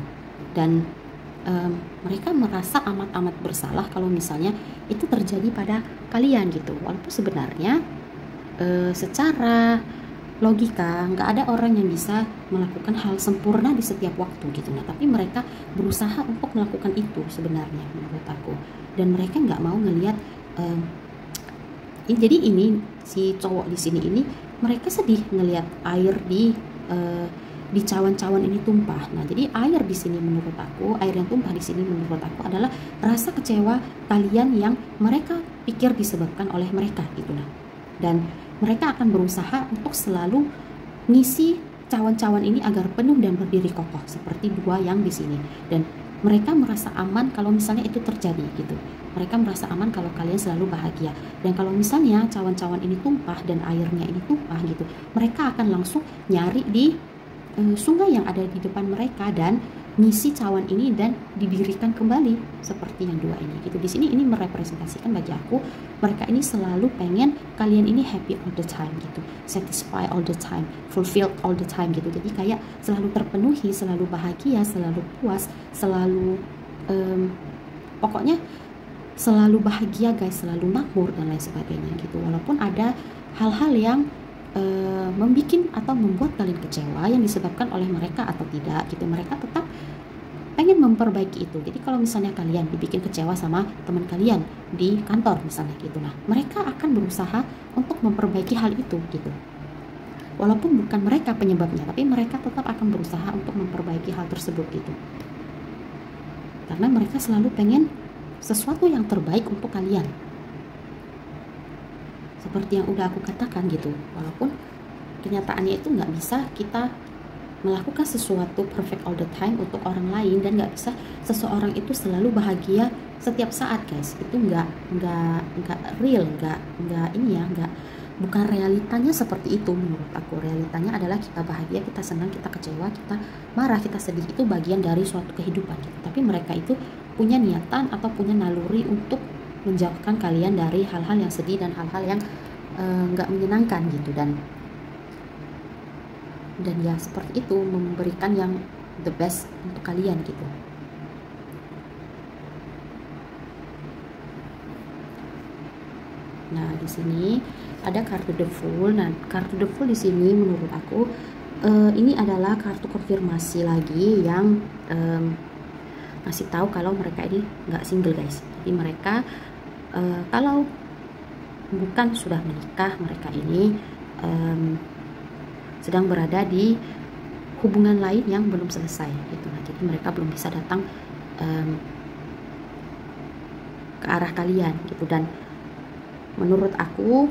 Dan mereka merasa amat bersalah kalau misalnya itu terjadi pada kalian gitu. Walaupun sebenarnya secara logika nggak ada orang yang bisa melakukan hal sempurna di setiap waktu gitu. Nah, tapi mereka berusaha untuk melakukan itu sebenarnya menurut aku. Dan mereka nggak mau ngelihat jadi ini si cowok di sini ini mereka sedih ngelihat air di cawan-cawan ini tumpah. Nah, jadi air di sini menurut aku, air yang tumpah di sini menurut aku adalah rasa kecewa kalian yang mereka pikir disebabkan oleh mereka gitu. Nah, dan mereka akan berusaha untuk selalu ngisi cawan-cawan ini agar penuh dan berdiri kokoh seperti dua yang di sini, dan mereka merasa aman kalau misalnya itu terjadi gitu. Mereka merasa aman kalau kalian selalu bahagia. Dan kalau misalnya cawan-cawan ini tumpah dan airnya ini tumpah gitu, mereka akan langsung nyari di sungai yang ada di depan mereka dan ngisi cawan ini dan didirikan kembali seperti yang dua ini gitu. Di sini ini merepresentasikan bagi aku, mereka ini selalu pengen kalian ini happy all the time gitu, satisfy all the time, fulfilled all the time gitu. Jadi kayak selalu terpenuhi, selalu bahagia, selalu puas, selalu pokoknya selalu bahagia guys, selalu makmur dan lain sebagainya gitu. Walaupun ada hal-hal yang membuat atau membuat kalian kecewa yang disebabkan oleh mereka atau tidak gitu, mereka tetap pengen memperbaiki itu. Jadi kalau misalnya kalian dibikin kecewa sama teman kalian di kantor misalnya gitu, nah mereka akan berusaha untuk memperbaiki hal itu gitu. Walaupun bukan mereka penyebabnya, tapi mereka tetap akan berusaha untuk memperbaiki hal tersebut gitu. Karena mereka selalu pengen sesuatu yang terbaik untuk kalian. Seperti yang udah aku katakan gitu, walaupun kenyataannya itu nggak bisa kita melakukan sesuatu perfect all the time untuk orang lain, dan nggak bisa seseorang itu selalu bahagia setiap saat guys. Itu nggak real, nggak ini ya, bukan realitanya seperti itu menurut aku. Realitanya adalah kita bahagia, kita senang, kita kecewa, kita marah, kita sedih, itu bagian dari suatu kehidupan gitu. Tapi mereka itu punya niatan atau punya naluri untuk menjauhkan kalian dari hal-hal yang sedih dan hal-hal yang nggak menyenangkan gitu, dan ya seperti itu, memberikan yang the best untuk kalian gitu. Nah di sini ada kartu The Fool. Nah kartu The Fool di sini menurut aku ini adalah kartu konfirmasi lagi yang ngasih tahu kalau mereka ini nggak single guys. Jadi mereka kalau bukan sudah menikah, mereka ini sedang berada di hubungan lain yang belum selesai gitu. Nah, jadi mereka belum bisa datang ke arah kalian gitu. Dan menurut aku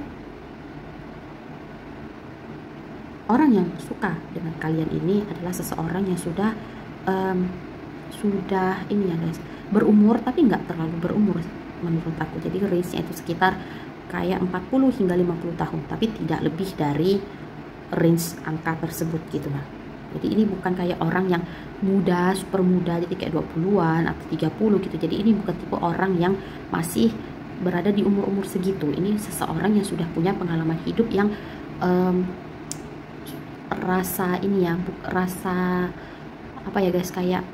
orang yang suka dengan kalian ini adalah seseorang yang sudah ini ya guys, berumur tapi nggak terlalu berumur menurut aku. Jadi range-nya itu sekitar kayak 40 hingga 50 tahun, tapi tidak lebih dari range angka tersebut gitu. Nah, jadi ini bukan kayak orang yang muda, super muda, jadi kayak 20-an atau 30 gitu. Jadi ini bukan tipe orang yang masih berada di umur-umur segitu. Ini seseorang yang sudah punya pengalaman hidup yang rasa apa ya guys, kayak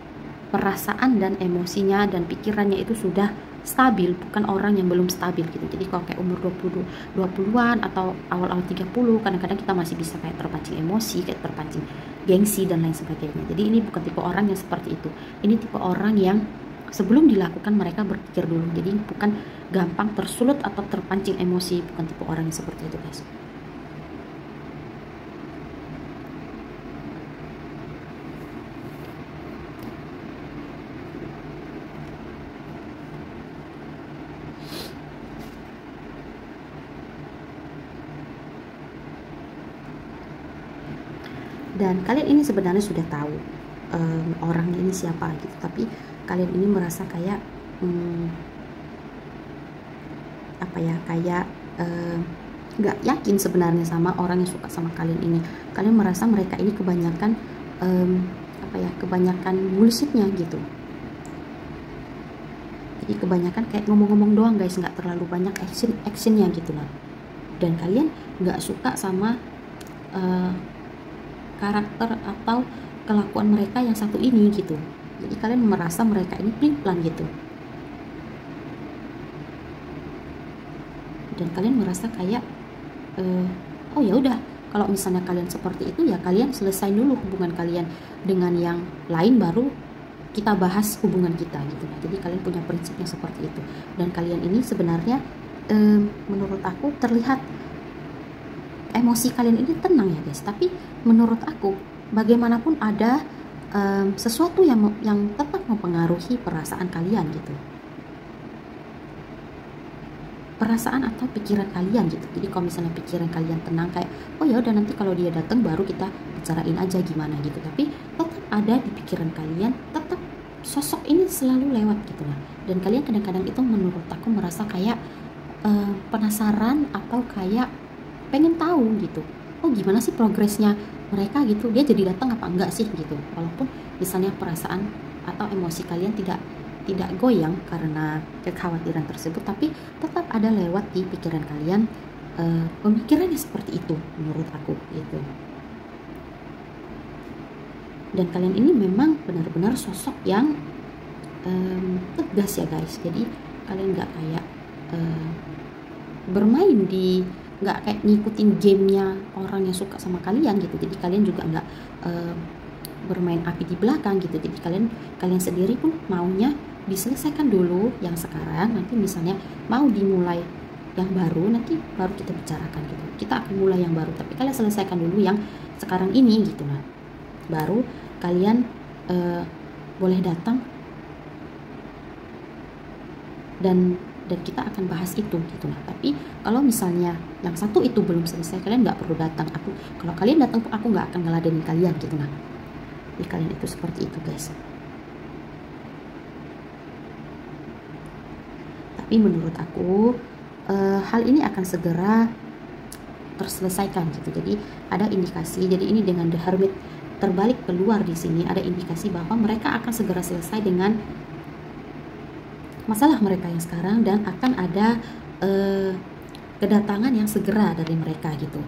perasaan dan emosinya dan pikirannya itu sudah stabil, bukan orang yang belum stabil gitu. Jadi kalau kayak umur 20-an atau awal-awal 30, kadang-kadang kita masih bisa kayak terpancing emosi, kayak terpancing gengsi dan lain sebagainya. Jadi ini bukan tipe orang yang seperti itu. Ini tipe orang yang sebelum dilakukan mereka berpikir dulu. Jadi bukan gampang tersulut atau terpancing emosi, bukan tipe orang yang seperti itu guys. Dan kalian ini sebenarnya sudah tahu orangnya ini siapa gitu, tapi kalian ini merasa kayak apa ya, kayak nggak yakin sebenarnya sama orang yang suka sama kalian ini. Kalian merasa mereka ini kebanyakan kebanyakan bullshitnya gitu. Jadi kebanyakan kayak ngomong-ngomong doang guys, nggak terlalu banyak actionnya gitu lah. Dan kalian nggak suka sama karakter atau kelakuan mereka yang satu ini gitu. Jadi kalian merasa mereka ini pelin-pelan gitu. Dan kalian merasa kayak oh ya udah, kalau misalnya kalian seperti itu ya kalian selesai dulu hubungan kalian dengan yang lain, baru kita bahas hubungan kita gitu. Nah, jadi kalian punya prinsipnya seperti itu. Dan kalian ini sebenarnya menurut aku terlihat emosi kalian ini tenang ya guys, tapi menurut aku bagaimanapun ada sesuatu yang tetap mempengaruhi perasaan kalian gitu. perasaan atau pikiran kalian gitu. Jadi kalau misalnya pikiran kalian tenang kayak oh ya udah nanti kalau dia datang baru kita bicarain aja gimana gitu, tapi tetap ada di pikiran kalian, tetap sosok ini selalu lewat gitu lah. Dan kalian kadang-kadang itu menurut aku merasa kayak penasaran atau kayak pengen tahu gitu, oh gimana sih progresnya mereka gitu, dia jadi datang apa enggak sih gitu. Walaupun misalnya perasaan atau emosi kalian tidak goyang karena kekhawatiran tersebut, tapi tetap ada lewat di pikiran kalian pemikirannya seperti itu menurut aku gitu. Dan kalian ini memang benar-benar sosok yang tegas ya guys. Jadi kalian nggak kayak bermain di, nggak kayak ngikutin gamenya orang yang suka sama kalian gitu. Jadi kalian juga nggak bermain api di belakang gitu. Jadi kalian sendiri pun maunya diselesaikan dulu yang sekarang, nanti misalnya mau dimulai yang baru nanti baru kita bicarakan gitu. Kita akan mulai yang baru, tapi kalian selesaikan dulu yang sekarang ini gitu. Nah baru kalian boleh datang dan kita akan bahas itu gitu. Nah tapi kalau misalnya yang satu itu belum selesai, kalian nggak perlu datang. Kalau kalian datang aku nggak akan ngeladenin kalian gitu. Nah jadi kalian itu seperti itu guys. Tapi menurut aku hal ini akan segera terselesaikan gitu. Jadi ada indikasi, jadi ini dengan The Hermit terbalik keluar di sini, ada indikasi bahwa mereka akan segera selesai dengan masalah mereka yang sekarang, dan akan ada kedatangan yang segera dari mereka gitu.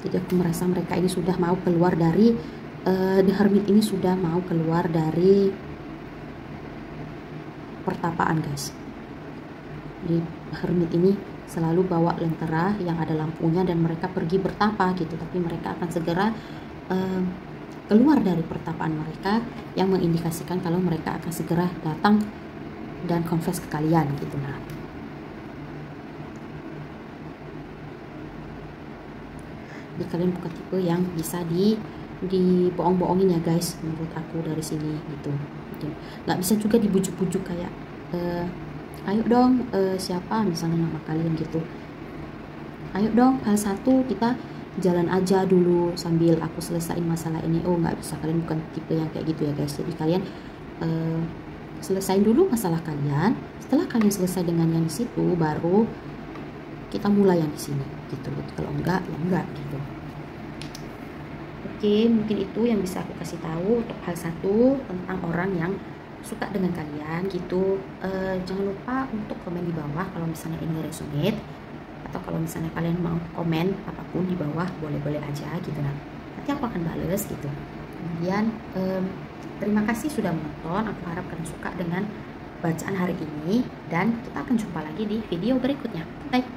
Jadi aku merasa mereka ini sudah mau keluar dari The Hermit ini sudah mau keluar dari pertapaan guys. Di Hermit ini selalu bawa lentera yang ada lampunya dan mereka pergi bertapa gitu, tapi mereka akan segera keluar dari pertapaan mereka, yang mengindikasikan kalau mereka akan segera datang dan confess ke kalian gitu. Nah jadi kalian bukan tipe yang bisa dibohong-bohongin ya guys menurut aku dari sini gitu. Nggak bisa juga dibujuk-bujuk kayak ayo dong siapa misalnya nama kalian gitu, ayo dong hal satu kita jalan aja dulu sambil aku selesaiin masalah ini. Oh nggak bisa, kalian bukan tipe yang kayak gitu ya guys. Jadi kalian selesain dulu masalah kalian, setelah kalian selesai dengan yang di situ baru kita mulai yang di sini gitu. Kalau enggak ya enggak gitu. Oke, mungkin itu yang bisa aku kasih tahu untuk hal satu tentang orang yang suka dengan kalian gitu. Jangan lupa untuk komen di bawah kalau misalnya ini resonate, atau kalau misalnya kalian mau komen apapun di bawah boleh-boleh aja gitu. Nah nanti aku akan bales gitu. Kemudian terima kasih sudah menonton. Aku harap kalian suka dengan bacaan hari ini, dan kita akan jumpa lagi di video berikutnya. Bye.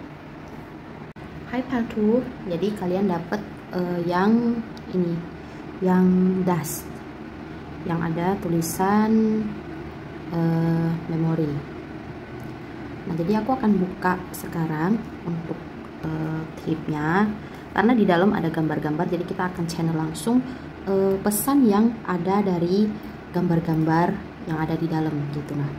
Hai Paltu, jadi kalian dapat yang ini, yang dust, yang ada tulisan memori. Nah jadi aku akan buka sekarang untuk tipnya, karena di dalam ada gambar-gambar, jadi kita akan channel langsung pesan yang ada dari gambar-gambar yang ada di dalam gitu. Nah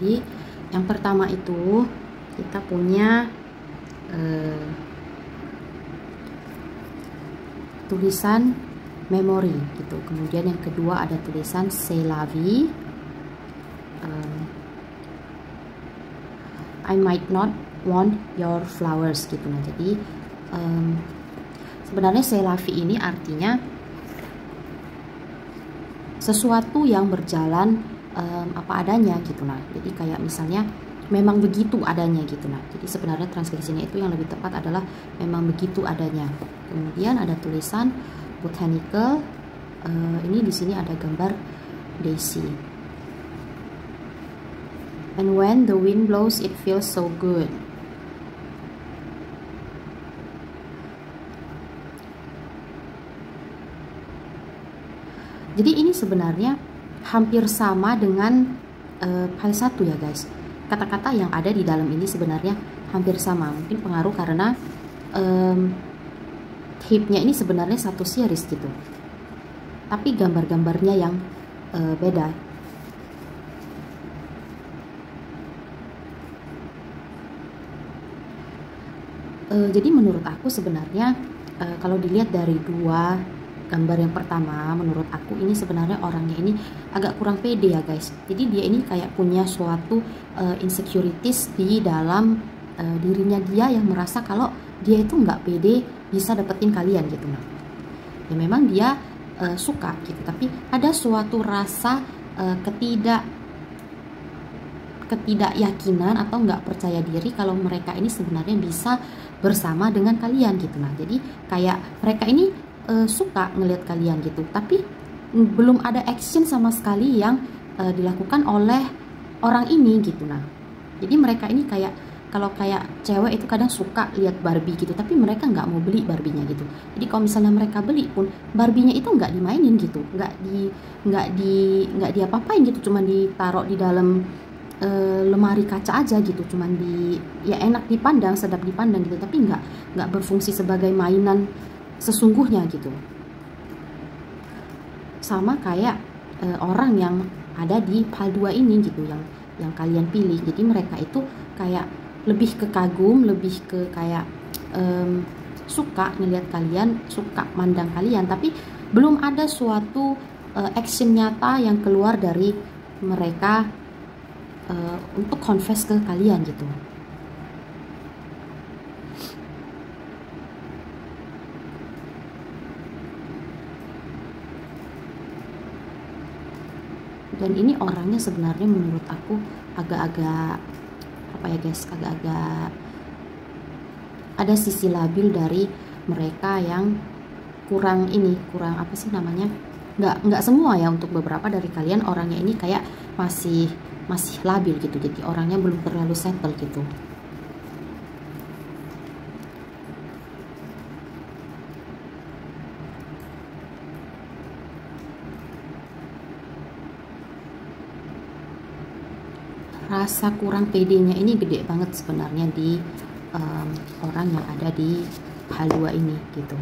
jadi yang pertama itu kita punya tulisan memori gitu. Kemudian yang kedua ada tulisan c'est la vie. I might not want your flowers gitu. Nah, jadi sebenarnya c'est la vie ini artinya sesuatu yang berjalan apa adanya gitu. Nah, jadi kayak misalnya memang begitu adanya gitu. Nah, jadi sebenarnya transkripsinya itu yang lebih tepat adalah memang begitu adanya. Kemudian ada tulisan botanical. Ini di sini ada gambar daisy. And when the wind blows, it feels so good. Jadi ini sebenarnya hampir sama dengan file 1 ya guys. Kata-kata yang ada di dalam ini sebenarnya hampir sama. Mungkin pengaruh karena hipnya ini sebenarnya satu series gitu. Tapi gambar-gambarnya yang beda. Jadi menurut aku sebenarnya kalau dilihat dari dua gambar yang pertama, menurut aku ini sebenarnya orangnya ini agak kurang pede ya guys. Jadi dia ini kayak punya suatu insecurities di dalam dirinya dia yang merasa kalau dia itu nggak pede bisa dapetin kalian gitu. Nah, ya memang dia suka gitu, tapi ada suatu rasa ketidakyakinan atau nggak percaya diri kalau mereka ini sebenarnya bisa bersama dengan kalian gitu. Nah, jadi kayak mereka ini suka ngelihat kalian gitu, tapi belum ada action sama sekali yang dilakukan oleh orang ini gitu. Nah, jadi mereka ini kayak kalau kayak cewek itu kadang suka lihat Barbie gitu, tapi mereka nggak mau beli Barbie-nya gitu. Jadi kalau misalnya mereka beli pun Barbie-nya itu nggak dimainin gitu, nggak diapa-apain gitu, cuma ditaruh di dalam lemari kaca aja gitu, cuman ya enak dipandang, sedap dipandang gitu, tapi nggak berfungsi sebagai mainan sesungguhnya gitu. Sama kayak orang yang ada di PAL 2 ini gitu, yang kalian pilih. Jadi mereka itu kayak lebih ke kagum, lebih ke kayak suka ngelihat kalian, suka mandang kalian, tapi belum ada suatu action nyata yang keluar dari mereka untuk confess ke kalian gitu. Dan ini orangnya sebenarnya menurut aku agak-agak apa ya guys, agak-agak ada sisi labil dari mereka yang kurang apa sih namanya, nggak semua ya, untuk beberapa dari kalian orangnya ini kayak masih labil gitu, jadi orangnya belum terlalu settle gitu. Rasa kurang pedenya ini gede banget sebenarnya di orang yang ada di hal 2 ini gitu.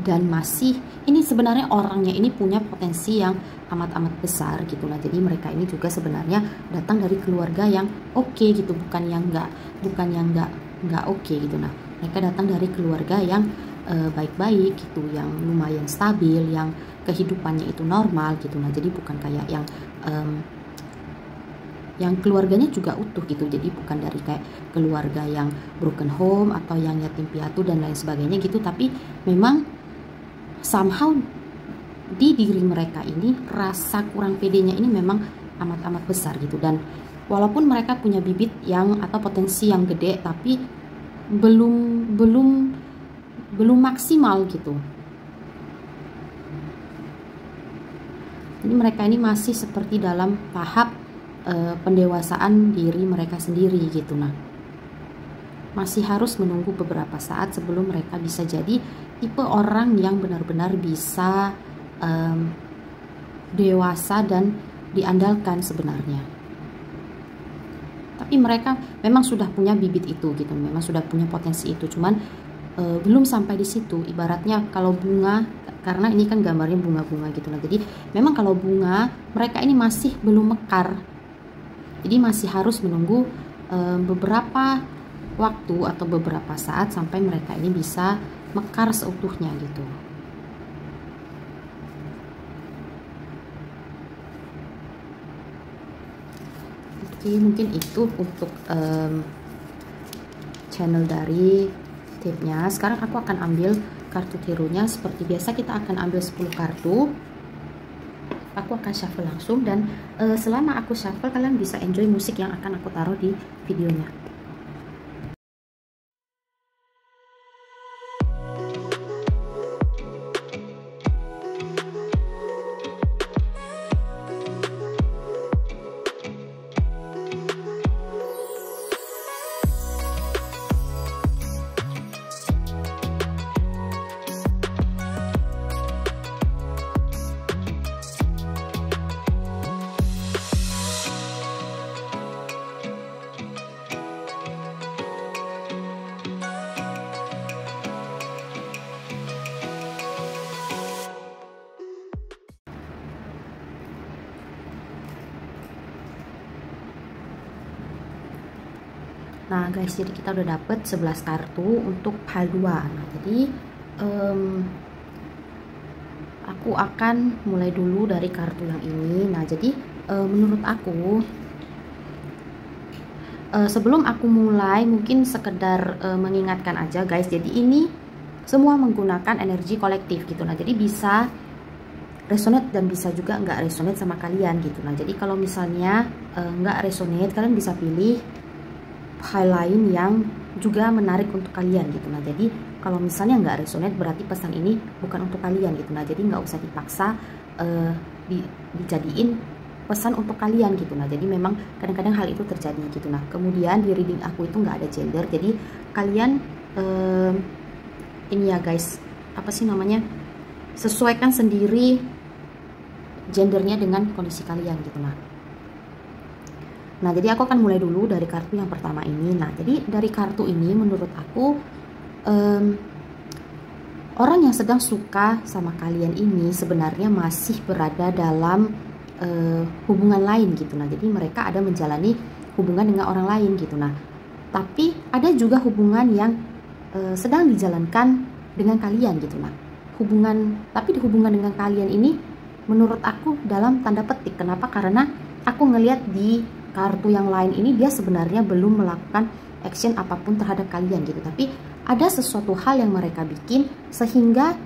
Dan masih ini sebenarnya orangnya ini punya potensi yang amat-amat besar gitu lah. Jadi mereka ini juga sebenarnya datang dari keluarga yang oke gitu, bukan yang nggak oke gitu. Nah, mereka datang dari keluarga yang baik-baik gitu, yang lumayan stabil, yang kehidupannya itu normal gitu. Nah, jadi bukan kayak yang keluarganya juga utuh gitu, jadi bukan dari kayak keluarga yang broken home atau yang yatim piatu dan lain sebagainya gitu, tapi memang somehow di diri mereka ini rasa kurang pedenya ini memang amat-amat besar gitu. Dan walaupun mereka punya bibit yang atau potensi yang gede, tapi belum maksimal gitu. Jadi mereka ini masih seperti dalam tahap pendewasaan diri mereka sendiri gitu. Nah, masih harus menunggu beberapa saat sebelum mereka bisa jadi tipe orang yang benar-benar bisa dewasa dan diandalkan sebenarnya. Tapi mereka memang sudah punya bibit itu gitu, memang sudah punya potensi itu, cuman belum sampai di situ. Ibaratnya kalau bunga, karena ini kan gambarnya bunga-bunga gitu lah, jadi memang kalau bunga mereka ini masih belum mekar. Jadi masih harus menunggu beberapa waktu atau beberapa saat sampai mereka ini bisa mekar seutuhnya gitu. Oke, mungkin itu untuk channel dari tipnya. Sekarang aku akan ambil kartu tirunya. Seperti biasa kita akan ambil 10 kartu. Aku akan shuffle langsung, dan selama aku shuffle kalian bisa enjoy musik yang akan aku taruh di videonya. Nah guys, jadi kita udah dapet 11 kartu untuk pile 2. Nah jadi aku akan mulai dulu dari kartu yang ini. Nah jadi menurut aku sebelum aku mulai, mungkin sekedar mengingatkan aja guys. Jadi ini semua menggunakan energi kolektif gitu. Nah jadi bisa resonate dan bisa juga nggak resonate sama kalian gitu. Nah jadi kalau misalnya nggak resonate, kalian bisa pilih hal lain yang juga menarik untuk kalian gitu. Nah jadi kalau misalnya nggak resonate, berarti pesan ini bukan untuk kalian gitu. Nah jadi nggak usah dipaksa dijadiin pesan untuk kalian gitu. Nah jadi memang kadang-kadang hal itu terjadi gitu. Nah kemudian di reading aku itu nggak ada gender, jadi kalian ini ya guys, apa sih namanya, sesuaikan sendiri gendernya dengan kondisi kalian gitu. Nah jadi aku akan mulai dulu dari kartu yang pertama ini. Nah jadi dari kartu ini menurut aku orang yang sedang suka sama kalian ini sebenarnya masih berada dalam hubungan lain gitu. Nah jadi mereka ada menjalani hubungan dengan orang lain gitu. Nah tapi ada juga hubungan yang sedang dijalankan dengan kalian gitu. Nah tapi di hubungan dengan kalian ini menurut aku dalam tanda petik. Kenapa? Karena aku ngelihat di kartu yang lain ini dia sebenarnya belum melakukan action apapun terhadap kalian gitu, tapi ada sesuatu hal yang mereka bikin sehingga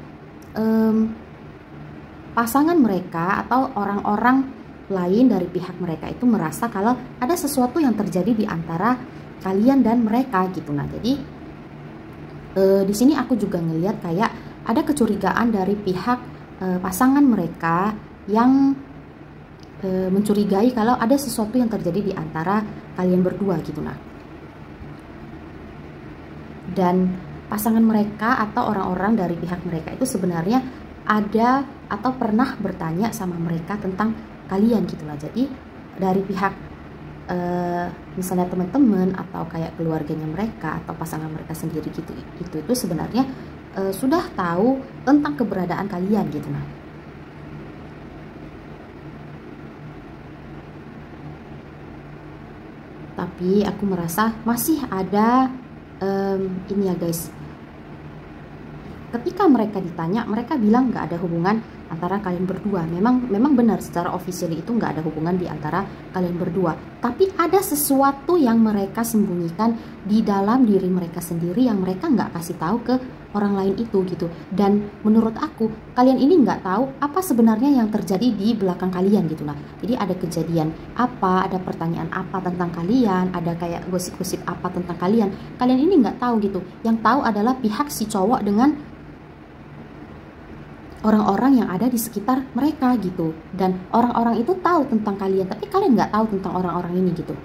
pasangan mereka atau orang-orang lain dari pihak mereka itu merasa kalau ada sesuatu yang terjadi di antara kalian dan mereka gitu. Nah jadi di sini aku juga ngelihat kayak ada kecurigaan dari pihak pasangan mereka yang mencurigai kalau ada sesuatu yang terjadi di antara kalian berdua gitu. Nah dan pasangan mereka atau orang-orang dari pihak mereka itu sebenarnya ada atau pernah bertanya sama mereka tentang kalian gitu lah. Jadi dari pihak misalnya teman-teman atau kayak keluarganya mereka atau pasangan mereka sendiri gitu, itu sebenarnya sudah tahu tentang keberadaan kalian gitu. Nah tapi aku merasa masih ada ini ya guys, ketika mereka ditanya mereka bilang nggak ada hubungan antara kalian berdua. Memang benar secara official itu nggak ada hubungan di antara kalian berdua, tapi ada sesuatu yang mereka sembunyikan di dalam diri mereka sendiri yang mereka nggak kasih tahu ke orang lain itu gitu. Dan menurut aku kalian ini nggak tahu apa sebenarnya yang terjadi di belakang kalian gitu. Nah jadi ada kejadian apa, ada pertanyaan apa tentang kalian, ada kayak gosip-gosip apa tentang kalian ini nggak tahu gitu. Yang tahu adalah pihak si cowok dengan orang-orang yang ada di sekitar mereka gitu. Dan orang-orang itu tahu tentang kalian, tapi kalian nggak tahu tentang orang-orang ini gitu.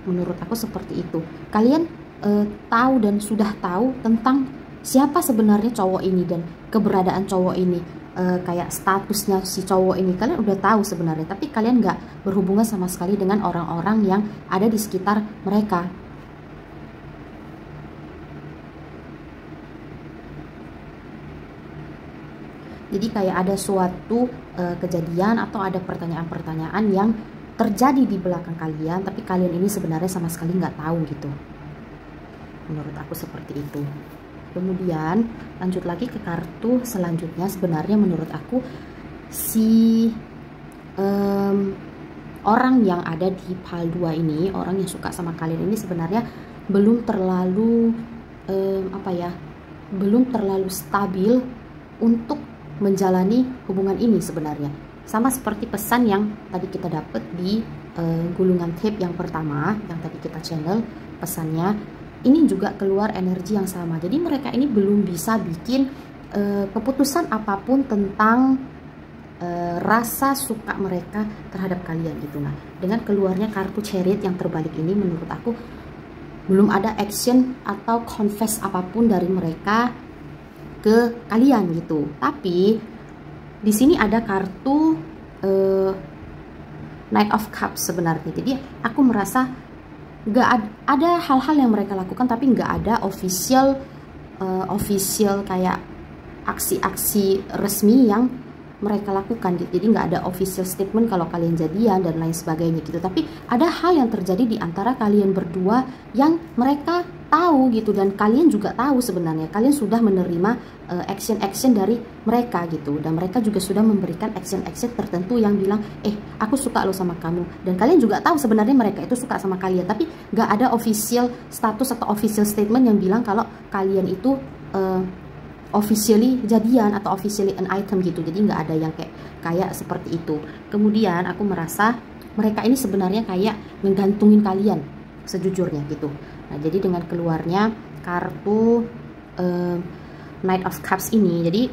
Menurut aku seperti itu. Kalian tahu dan sudah tahu tentang siapa sebenarnya cowok ini dan keberadaan cowok ini, kayak statusnya si cowok ini kalian udah tahu sebenarnya, tapi kalian nggak berhubungan sama sekali dengan orang-orang yang ada di sekitar mereka. Jadi kayak ada suatu kejadian atau ada pertanyaan-pertanyaan yang terjadi di belakang kalian, tapi kalian ini sebenarnya sama sekali nggak tahu gitu. Menurut aku seperti itu. Kemudian lanjut lagi ke kartu selanjutnya. Sebenarnya menurut aku si orang yang ada di PAL 2 ini, orang yang suka sama kalian ini sebenarnya belum terlalu belum terlalu stabil untuk menjalani hubungan ini sebenarnya. Sama seperti pesan yang tadi kita dapat di gulungan tape yang pertama, yang tadi kita channel pesannya, ini juga keluar energi yang sama. Jadi mereka ini belum bisa bikin keputusan apapun tentang rasa suka mereka terhadap kalian gitu. Nah, dengan keluarnya kartu Chariot yang terbalik ini, menurut aku belum ada action atau confess apapun dari mereka ke kalian gitu. Tapi di sini ada kartu Knight of Cups sebenarnya. Jadi aku merasa nggak ada hal-hal yang mereka lakukan, tapi nggak ada official kayak aksi-aksi resmi yang mereka lakukan gitu. Jadi nggak ada official statement kalau kalian jadian dan lain sebagainya gitu. Tapi ada hal yang terjadi di antara kalian berdua yang mereka tahu gitu, dan kalian juga tahu sebenarnya kalian sudah menerima action dari mereka gitu, dan mereka juga sudah memberikan action tertentu yang bilang aku suka lo sama kamu, dan kalian juga tahu sebenarnya mereka itu suka sama kalian, tapi nggak ada official status atau official statement yang bilang kalau kalian itu officially jadian atau officially an item gitu. Jadi nggak ada yang kayak seperti itu. Kemudian aku merasa mereka ini sebenarnya kayak menggantungin kalian sejujurnya gitu. Nah, jadi dengan keluarnya kartu Knight of Cups ini, jadi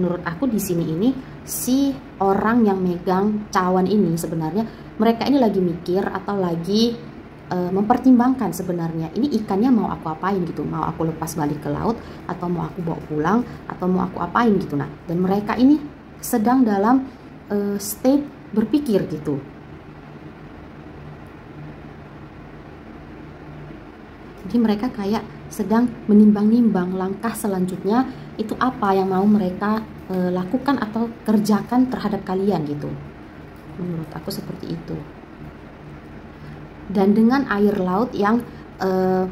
menurut aku di sini ini si orang yang megang cawan ini sebenarnya mereka ini lagi mikir atau lagi mempertimbangkan sebenarnya ini ikannya mau aku apain gitu, mau aku lepas balik ke laut atau mau aku bawa pulang atau mau aku apain gitu. Nah, dan mereka ini sedang dalam state berpikir gitu. Jadi mereka kayak sedang menimbang-nimbang langkah selanjutnya itu apa yang mau mereka lakukan atau kerjakan terhadap kalian gitu. Menurut aku seperti itu. Dan dengan air laut yang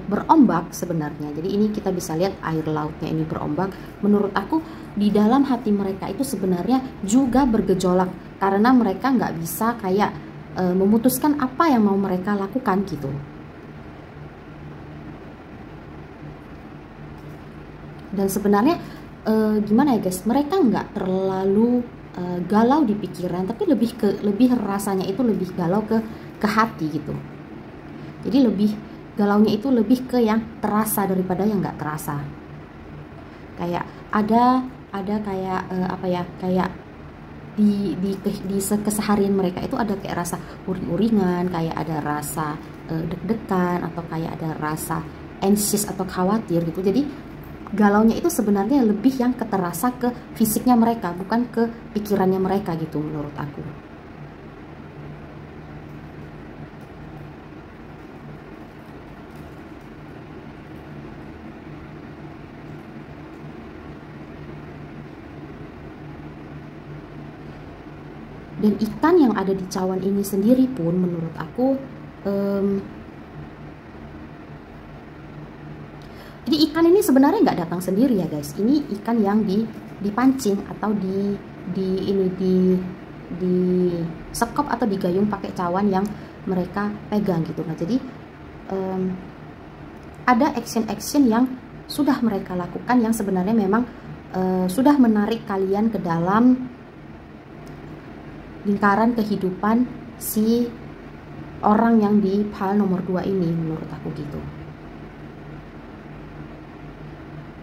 berombak sebenarnya, jadi ini kita bisa lihat air lautnya ini berombak. Menurut aku di dalam hati mereka itu sebenarnya juga bergejolak karena mereka nggak bisa kayak memutuskan apa yang mau mereka lakukan gitu. Dan sebenarnya gimana ya guys, mereka nggak terlalu galau di pikiran, tapi lebih rasanya itu lebih galau ke hati gitu. Jadi lebih galaunya itu lebih ke yang terasa daripada yang nggak terasa. Kayak ada kayak kayak di keseharian mereka itu ada kayak rasa uring-uringan, kayak ada rasa deg-degan atau kayak ada rasa anxious atau khawatir gitu. Jadi galaunya itu sebenarnya lebih yang keterasa ke fisiknya mereka, bukan ke pikirannya mereka gitu menurut aku. Dan ikan yang ada di cawan ini sendiri pun menurut aku jadi ikan ini sebenarnya nggak datang sendiri ya guys. Ini ikan yang dipancing atau di sekop atau digayung pakai cawan yang mereka pegang gitu. Nah, jadi ada action yang sudah mereka lakukan yang sebenarnya memang sudah menarik kalian ke dalam lingkaran kehidupan si orang yang di PAL nomor 2 ini menurut aku gitu.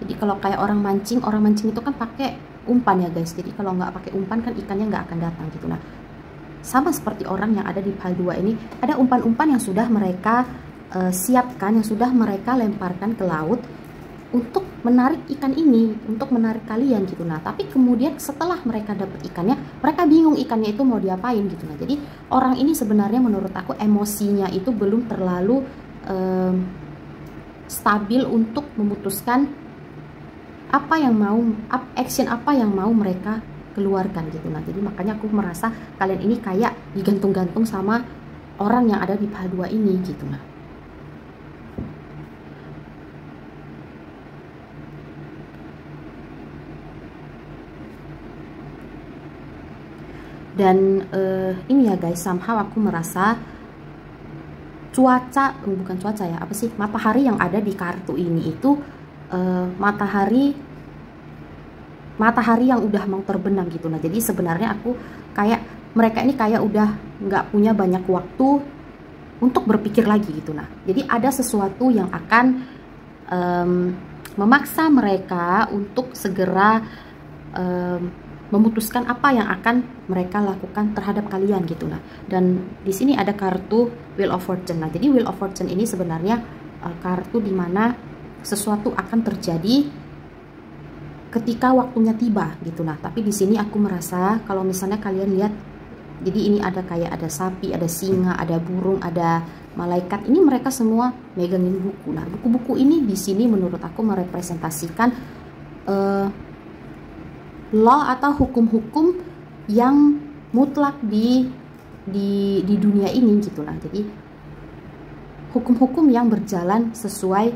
Jadi kalau kayak orang mancing itu kan pakai umpan ya guys. Jadi kalau nggak pakai umpan kan ikannya nggak akan datang gitu. Nah, sama seperti orang yang ada di PAL 2 ini, ada umpan-umpan yang sudah mereka siapkan, yang sudah mereka lemparkan ke laut untuk menarik ikan ini, untuk menarik kalian gitu. Nah, tapi kemudian setelah mereka dapat ikannya, mereka bingung ikannya itu mau diapain gitu. Nah, jadi orang ini sebenarnya menurut aku emosinya itu belum terlalu stabil untuk memutuskan action apa yang mau mereka keluarkan gitu. Nah, jadi makanya aku merasa kalian ini kayak digantung-gantung sama orang yang ada di PAL 2 ini gitu. Nah, Dan ini ya guys, somehow aku merasa bukan cuaca ya, apa sih, matahari yang ada di kartu ini itu matahari yang udah mau terbenam gitu. Nah jadi sebenarnya aku kayak mereka ini kayak udah nggak punya banyak waktu untuk berpikir lagi gitu. Nah jadi ada sesuatu yang akan memaksa mereka untuk segera memutuskan apa yang akan mereka lakukan terhadap kalian gitu. Nah dan di sini ada kartu Wheel of Fortune. Nah jadi Wheel of Fortune ini sebenarnya kartu dimana sesuatu akan terjadi ketika waktunya tiba gitu. Nah tapi di sini aku merasa kalau misalnya kalian lihat, jadi ini ada kayak ada sapi, ada singa, ada burung, ada malaikat. Ini mereka semua megangin buku. Nah buku-buku ini di sini menurut aku merepresentasikan law atau hukum-hukum yang mutlak di dunia ini gitu. Nah jadi hukum-hukum yang berjalan sesuai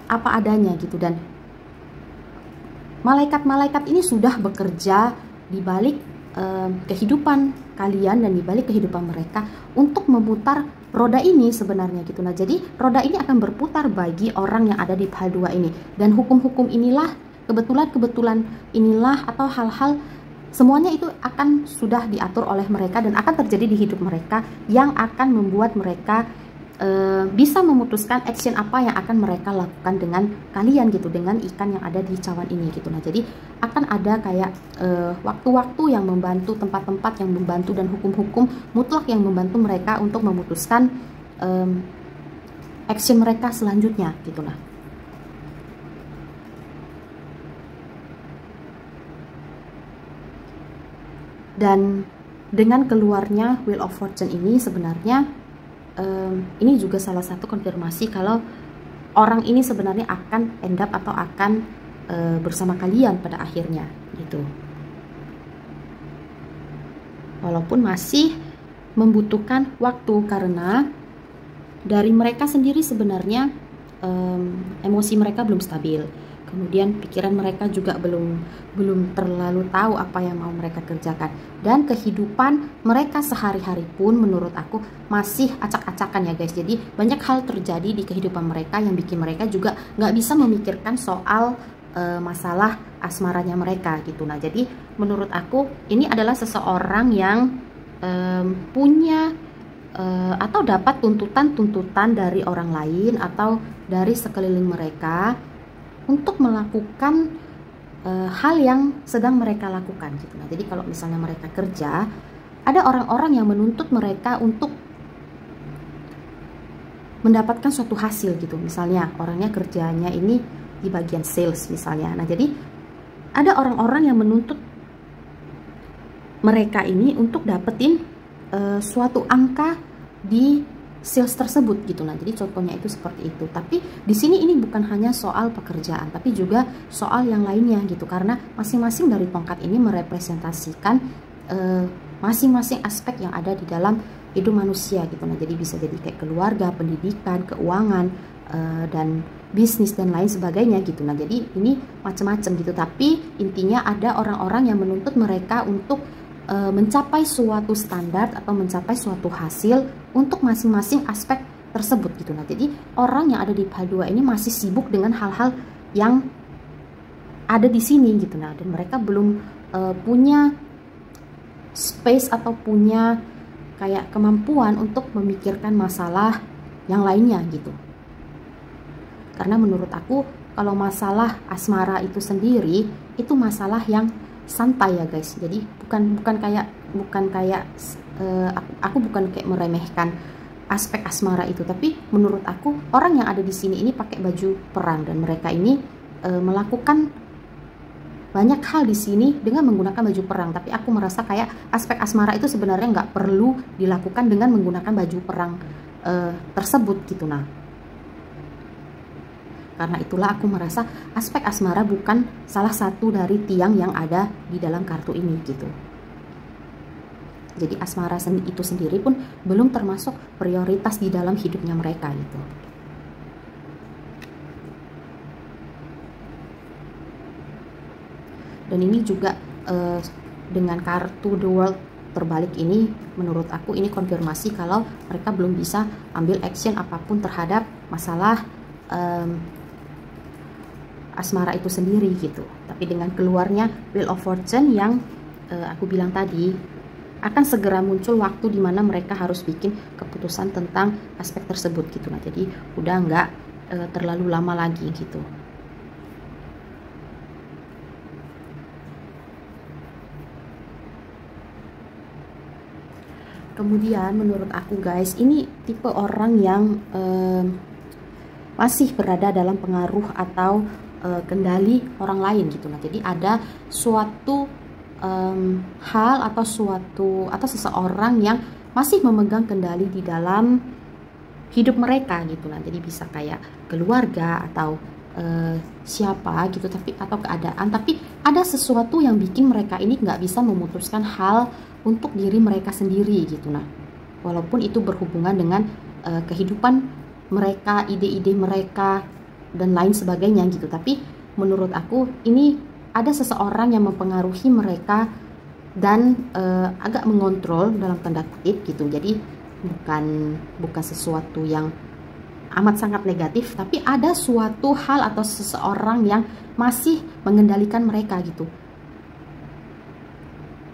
apa adanya gitu, dan malaikat-malaikat ini sudah bekerja di balik kehidupan kalian dan di balik kehidupan mereka untuk memutar roda ini sebenarnya gitu. Nah jadi roda ini akan berputar bagi orang yang ada di pihak dua ini, dan hukum-hukum inilah kebetulan inilah atau hal-hal semuanya itu akan sudah diatur oleh mereka dan akan terjadi di hidup mereka yang akan membuat mereka bisa memutuskan action apa yang akan mereka lakukan dengan kalian gitu, dengan ikan yang ada di cawan ini gitu. Nah jadi akan ada kayak waktu-waktu yang membantu, tempat-tempat yang membantu, dan hukum-hukum mutlak yang membantu mereka untuk memutuskan action mereka selanjutnya gitu. Nah dan dengan keluarnya Wheel of Fortune ini sebenarnya ini juga salah satu konfirmasi kalau orang ini sebenarnya akan end up atau akan bersama kalian pada akhirnya gitu. Walaupun masih membutuhkan waktu karena dari mereka sendiri sebenarnya emosi mereka belum stabil. Kemudian pikiran mereka juga belum terlalu tahu apa yang mau mereka kerjakan, dan kehidupan mereka sehari-hari pun menurut aku masih acak-acakan ya guys. Jadi banyak hal terjadi di kehidupan mereka yang bikin mereka juga nggak bisa memikirkan soal masalah asmaranya mereka gitu. Nah jadi menurut aku ini adalah seseorang yang punya atau dapat tuntutan dari orang lain atau dari sekeliling mereka untuk melakukan hal yang sedang mereka lakukan gitu. Nah jadi kalau misalnya mereka kerja, ada orang-orang yang menuntut mereka untuk mendapatkan suatu hasil gitu. Misalnya orangnya kerjanya ini di bagian sales misalnya. Nah jadi ada orang-orang yang menuntut mereka ini untuk dapetin suatu angka di sales tersebut gitu. Nah jadi contohnya itu seperti itu. Tapi di sini ini bukan hanya soal pekerjaan, tapi juga soal yang lainnya gitu, karena masing-masing dari tongkat ini merepresentasikan masing-masing aspek yang ada di dalam hidup manusia gitu. Nah jadi bisa jadi kayak keluarga, pendidikan, keuangan, dan bisnis dan lain sebagainya gitu. Nah jadi ini macam-macam gitu, tapi intinya ada orang-orang yang menuntut mereka untuk mencapai suatu standar atau mencapai suatu hasil untuk masing-masing aspek tersebut gitu. Nah jadi orang yang ada di pihak dua ini masih sibuk dengan hal-hal yang ada di sini gitu. Nah dan mereka belum punya space atau punya kayak kemampuan untuk memikirkan masalah yang lainnya gitu. Karena menurut aku kalau masalah asmara itu sendiri itu masalah yang santai ya guys. Jadi bukan kayak aku bukan kayak meremehkan aspek asmara itu, tapi menurut aku orang yang ada di sini ini pakai baju perang dan mereka ini melakukan banyak hal di sini dengan menggunakan baju perang. Tapi aku merasa kayak aspek asmara itu sebenarnya nggak perlu dilakukan dengan menggunakan baju perang tersebut gitu. Nah karena itulah aku merasa aspek asmara bukan salah satu dari tiang yang ada di dalam kartu ini gitu. Jadi asmara itu sendiri pun belum termasuk prioritas di dalam hidupnya mereka gitu. Dan ini juga dengan kartu The World terbalik ini menurut aku ini konfirmasi kalau mereka belum bisa ambil action apapun terhadap masalah asmara itu sendiri gitu. Tapi dengan keluarnya Wheel of Fortune yang aku bilang tadi, akan segera muncul waktu di mana mereka harus bikin keputusan tentang aspek tersebut gitu. Nah, jadi udah nggak terlalu lama lagi gitu. Kemudian menurut aku guys, ini tipe orang yang masih berada dalam pengaruh atau kendali orang lain gitu. Nah, jadi ada suatu hal atau seseorang yang masih memegang kendali di dalam hidup mereka gitu. Nah, jadi bisa kayak keluarga atau siapa gitu, tapi atau keadaan, tapi ada sesuatu yang bikin mereka ini nggak bisa memutuskan hal untuk diri mereka sendiri gitu. Nah, walaupun itu berhubungan dengan kehidupan mereka, ide-ide mereka dan lain sebagainya gitu, tapi menurut aku ini ada seseorang yang mempengaruhi mereka dan agak mengontrol dalam tanda kutip gitu. Jadi bukan sesuatu yang amat sangat negatif, tapi ada suatu hal atau seseorang yang masih mengendalikan mereka gitu,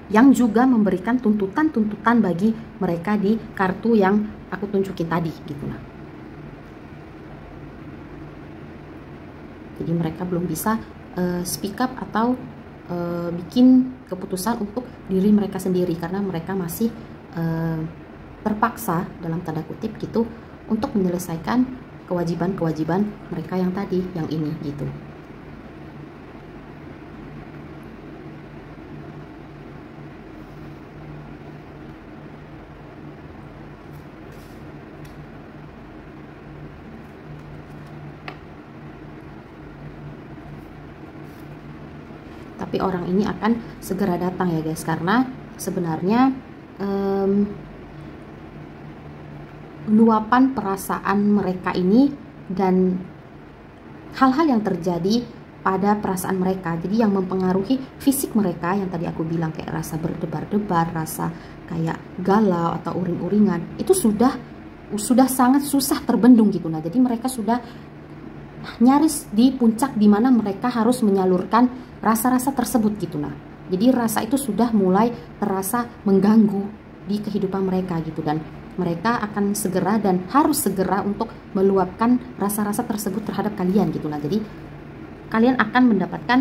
yang juga memberikan tuntutan-tuntutan bagi mereka di kartu yang aku tunjukin tadi gitu. Nah, jadi mereka belum bisa speak up atau bikin keputusan untuk diri mereka sendiri karena mereka masih terpaksa dalam tanda kutip gitu untuk menyelesaikan kewajiban-kewajiban mereka yang tadi, yang ini gitu. Tapi orang ini akan segera datang ya guys, karena sebenarnya luapan perasaan mereka ini dan hal-hal yang terjadi pada perasaan mereka, jadi yang mempengaruhi fisik mereka yang tadi aku bilang kayak rasa berdebar-debar, rasa kayak galau atau uring-uringan, itu sudah sangat susah terbendung gitu. Nah, jadi mereka sudah nyaris di puncak di mana mereka harus menyalurkan rasa-rasa tersebut gitu. Nah, jadi rasa itu sudah mulai terasa mengganggu di kehidupan mereka gitu, dan mereka akan segera dan harus segera untuk meluapkan rasa-rasa tersebut terhadap kalian gitu. Nah, jadi kalian akan mendapatkan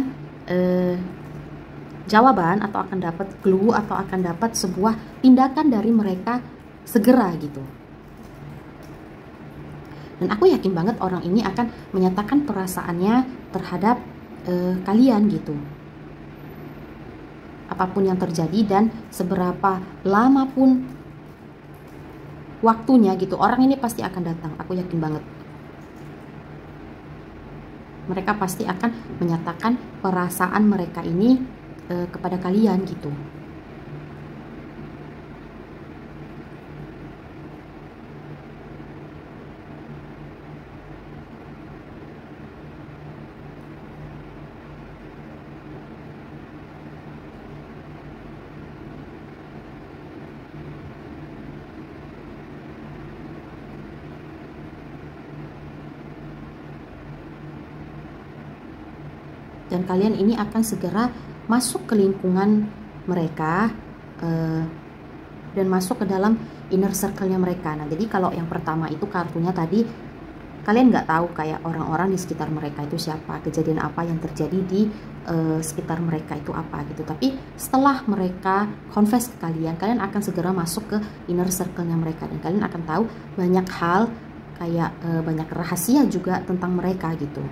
jawaban atau akan dapat clue atau akan dapat sebuah tindakan dari mereka segera gitu. Dan aku yakin banget orang ini akan menyatakan perasaannya terhadap kalian gitu, apapun yang terjadi dan seberapa lama pun waktunya gitu, orang ini pasti akan datang. Aku yakin banget mereka pasti akan menyatakan perasaan mereka ini kepada kalian gitu. Dan kalian ini akan segera masuk ke lingkungan mereka dan masuk ke dalam inner circle-nya mereka. Nah, jadi kalau yang pertama itu kartunya tadi, kalian nggak tahu kayak orang-orang di sekitar mereka itu siapa, kejadian apa yang terjadi di sekitar mereka itu apa gitu. Tapi setelah mereka confess ke kalian, kalian akan segera masuk ke inner circle-nya mereka dan kalian akan tahu banyak hal kayak banyak rahasia juga tentang mereka gitu.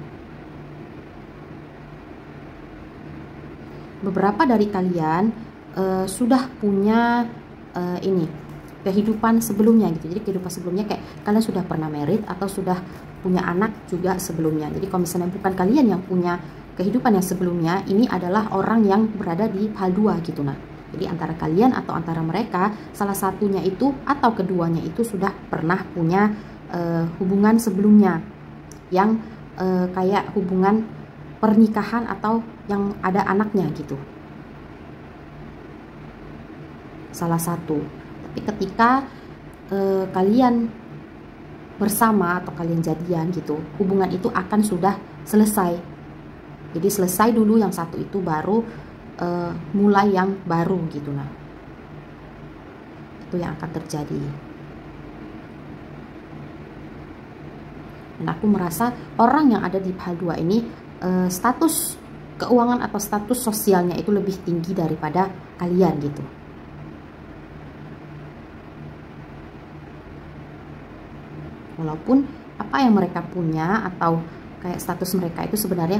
Beberapa dari kalian sudah punya ini kehidupan sebelumnya gitu. Jadi kehidupan sebelumnya kayak kalian sudah pernah married atau sudah punya anak juga sebelumnya. Jadi kalau misalnya bukan kalian yang punya kehidupan yang sebelumnya, ini adalah orang yang berada di hal dua gitu. Nah, jadi antara kalian atau antara mereka, salah satunya itu atau keduanya itu sudah pernah punya hubungan sebelumnya yang kayak hubungan pernikahan atau yang ada anaknya gitu. salah satu. Tapi ketika kalian bersama atau kalian jadian gitu, hubungan itu akan sudah selesai. Jadi selesai dulu yang satu itu, baru mulai yang baru gitu. Nah, itu yang akan terjadi. Dan aku merasa orang yang ada di pile 2 ini status keuangan atau status sosialnya itu lebih tinggi daripada kalian gitu. Walaupun apa yang mereka punya atau kayak status mereka itu sebenarnya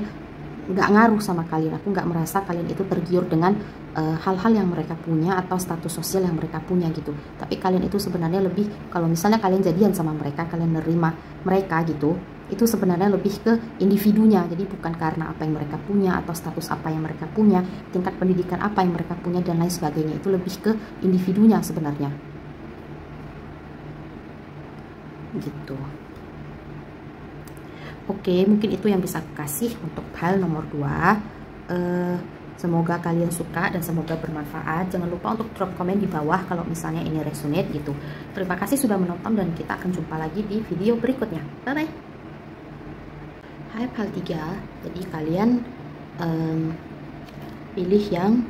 nggak ngaruh sama kalian. Aku nggak merasa kalian itu tergiur dengan hal-hal yang mereka punya atau status sosial yang mereka punya gitu. Tapi kalian itu sebenarnya lebih, kalau misalnya kalian jadian sama mereka, kalian nerima mereka gitu, itu sebenarnya lebih ke individunya. Jadi bukan karena apa yang mereka punya atau status apa yang mereka punya, tingkat pendidikan apa yang mereka punya dan lain sebagainya. Itu lebih ke individunya sebenarnya gitu. Oke, mungkin itu yang bisa aku kasih untuk pile nomor 2. Semoga kalian suka dan semoga bermanfaat. Jangan lupa untuk drop komen di bawah kalau misalnya ini resonate gitu. Terima kasih sudah menonton dan kita akan jumpa lagi di video berikutnya. Bye bye. Hai pile 3, jadi kalian pilih yang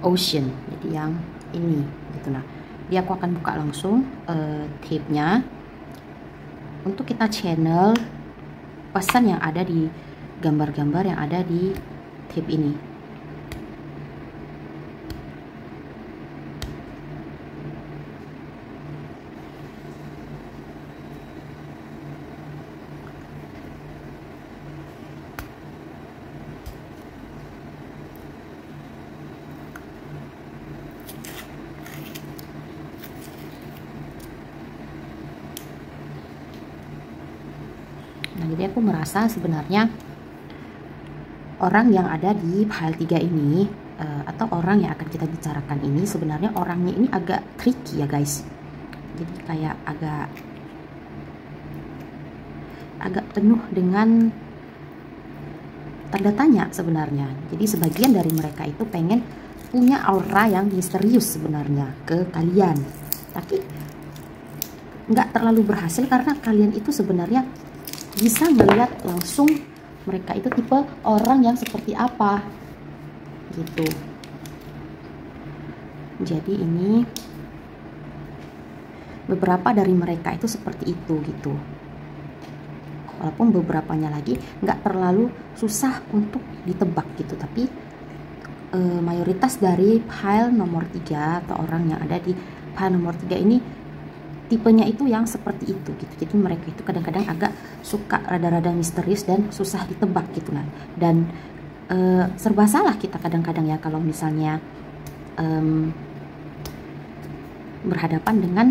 ocean, jadi yang ini gitu. Nah, dia aku akan buka langsung tape-nya untuk kita channel pesan yang ada di gambar-gambar yang ada di tape ini. Nah, jadi aku merasa sebenarnya orang yang ada di pile 3 ini atau orang yang akan kita bicarakan ini sebenarnya orangnya ini agak tricky ya guys. Jadi kayak agak penuh dengan tanda tanya sebenarnya. Jadi sebagian dari mereka itu pengen punya aura yang misterius sebenarnya ke kalian, tapi nggak terlalu berhasil karena kalian itu sebenarnya bisa melihat langsung mereka itu tipe orang yang seperti apa gitu. Jadi ini beberapa dari mereka itu seperti itu gitu. Walaupun beberapanya lagi nggak terlalu susah untuk ditebak gitu, tapi mayoritas dari pile nomor 3 atau orang yang ada di pile nomor 3 ini tipenya itu yang seperti itu gitu. Jadi mereka itu kadang-kadang agak suka rada-rada misterius dan susah ditebak gitu lah. Dan serba salah kita kadang-kadang ya kalau misalnya berhadapan dengan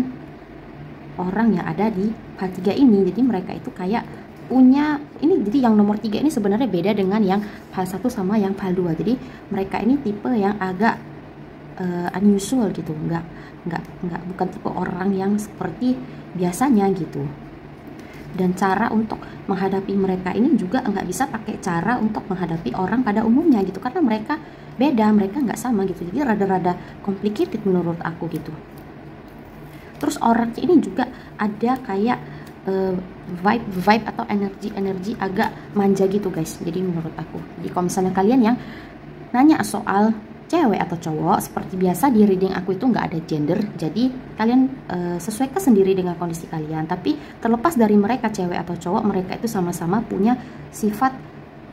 orang yang ada di pile 3 ini. Jadi mereka itu kayak punya ini, jadi yang nomor 3 ini sebenarnya beda dengan yang pile 1 sama yang pile 2. Jadi mereka ini tipe yang agak unusual gitu, bukan tipe orang yang seperti biasanya gitu. Dan cara untuk menghadapi mereka ini juga nggak bisa pakai cara untuk menghadapi orang pada umumnya gitu, karena mereka beda, mereka nggak sama gitu. Jadi rada-rada complicated menurut aku gitu. Terus orangnya ini juga ada kayak vibe atau energi agak manja gitu guys. Jadi menurut aku, jadi kalau misalnya kalian yang nanya soal cewek atau cowok, seperti biasa di reading aku itu nggak ada gender, jadi kalian sesuaikan sendiri dengan kondisi kalian. Tapi terlepas dari mereka cewek atau cowok, mereka itu sama-sama punya sifat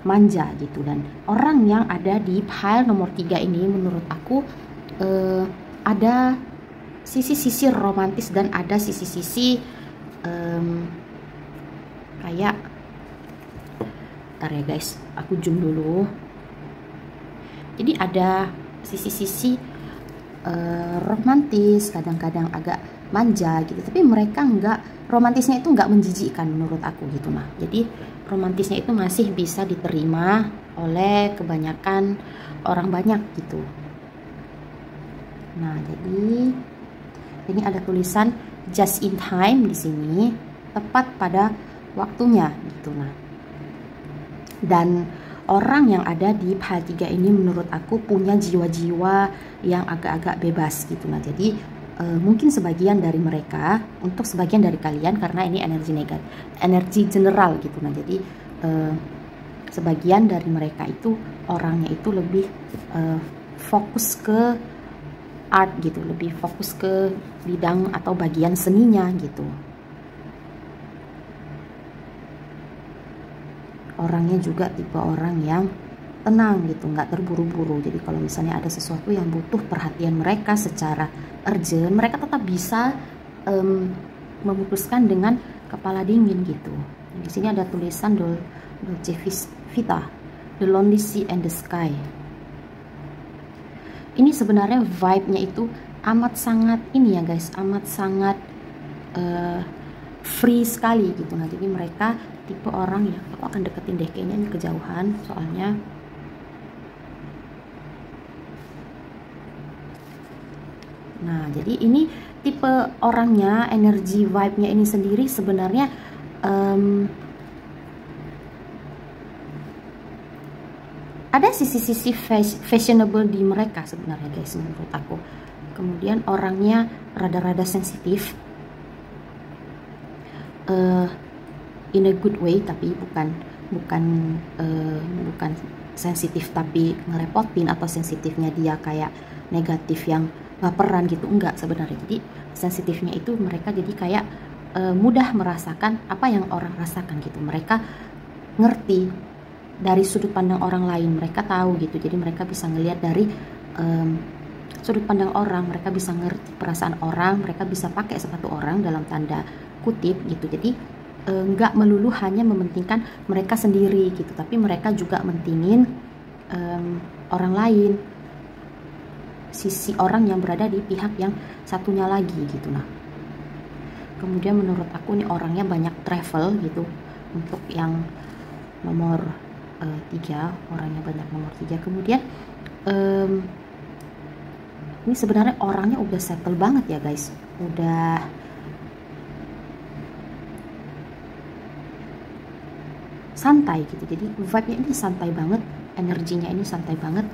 manja gitu. Dan orang yang ada di pile nomor 3 ini menurut aku ada sisi-sisi romantis dan ada sisi-sisi kayak, ntar ya guys, aku zoom dulu. Jadi ada sisi-sisi romantis, kadang-kadang agak manja gitu, tapi mereka nggak, romantisnya itu nggak menjijikkan menurut aku gitu. Nah, jadi romantisnya itu masih bisa diterima oleh kebanyakan orang banyak gitu. Nah, jadi ini ada tulisan just in time di sini, tepat pada waktunya gitu. Nah, dan orang yang ada di pile 3 ini menurut aku punya jiwa-jiwa yang agak-agak bebas gitu. Nah, jadi mungkin sebagian dari mereka, untuk sebagian dari kalian, karena ini energi negatif, energi general gitu. Nah, jadi sebagian dari mereka itu orangnya itu lebih fokus ke art gitu, lebih fokus ke bidang atau bagian seninya gitu. Orangnya juga tipe orang yang tenang gitu, nggak terburu-buru. Jadi kalau misalnya ada sesuatu yang butuh perhatian mereka secara urgent, mereka tetap bisa memutuskan dengan kepala dingin gitu. Di sini ada tulisan Dolce Vita, The Lonely Sea and the Sky. Ini sebenarnya vibe-nya itu amat sangat ini ya guys, amat sangat free sekali gitu. Nah, jadi mereka tipe orang yang, aku akan deketin deh kayaknya ini kejauhan soalnya. Nah, jadi ini tipe orangnya, energi vibe-nya ini sendiri sebenarnya ada sisi-sisi fashionable di mereka sebenarnya guys, menurut aku. Kemudian orangnya rada-rada sensitif, in a good way, tapi bukan sensitif tapi ngerepotin, atau sensitifnya dia kayak negatif yang baperan gitu, enggak sebenarnya. Jadi sensitifnya itu mereka jadi kayak mudah merasakan apa yang orang rasakan gitu. Mereka ngerti dari sudut pandang orang lain, mereka tahu gitu. Jadi mereka bisa ngelihat dari sudut pandang orang, mereka bisa ngerti perasaan orang, mereka bisa pakai sepatu orang dalam tanda kutip gitu. Jadi nggak melulu hanya mementingkan mereka sendiri gitu, tapi mereka juga mentingin orang lain, sisi orang yang berada di pihak yang satunya lagi gitu. Nah, kemudian menurut aku nih orangnya banyak travel gitu. Untuk yang nomor 3, orangnya banyak nomor 3. Kemudian ini sebenarnya orangnya udah settle banget ya guys, udah santai gitu. Jadi vibe-nya ini santai banget, energinya ini santai banget.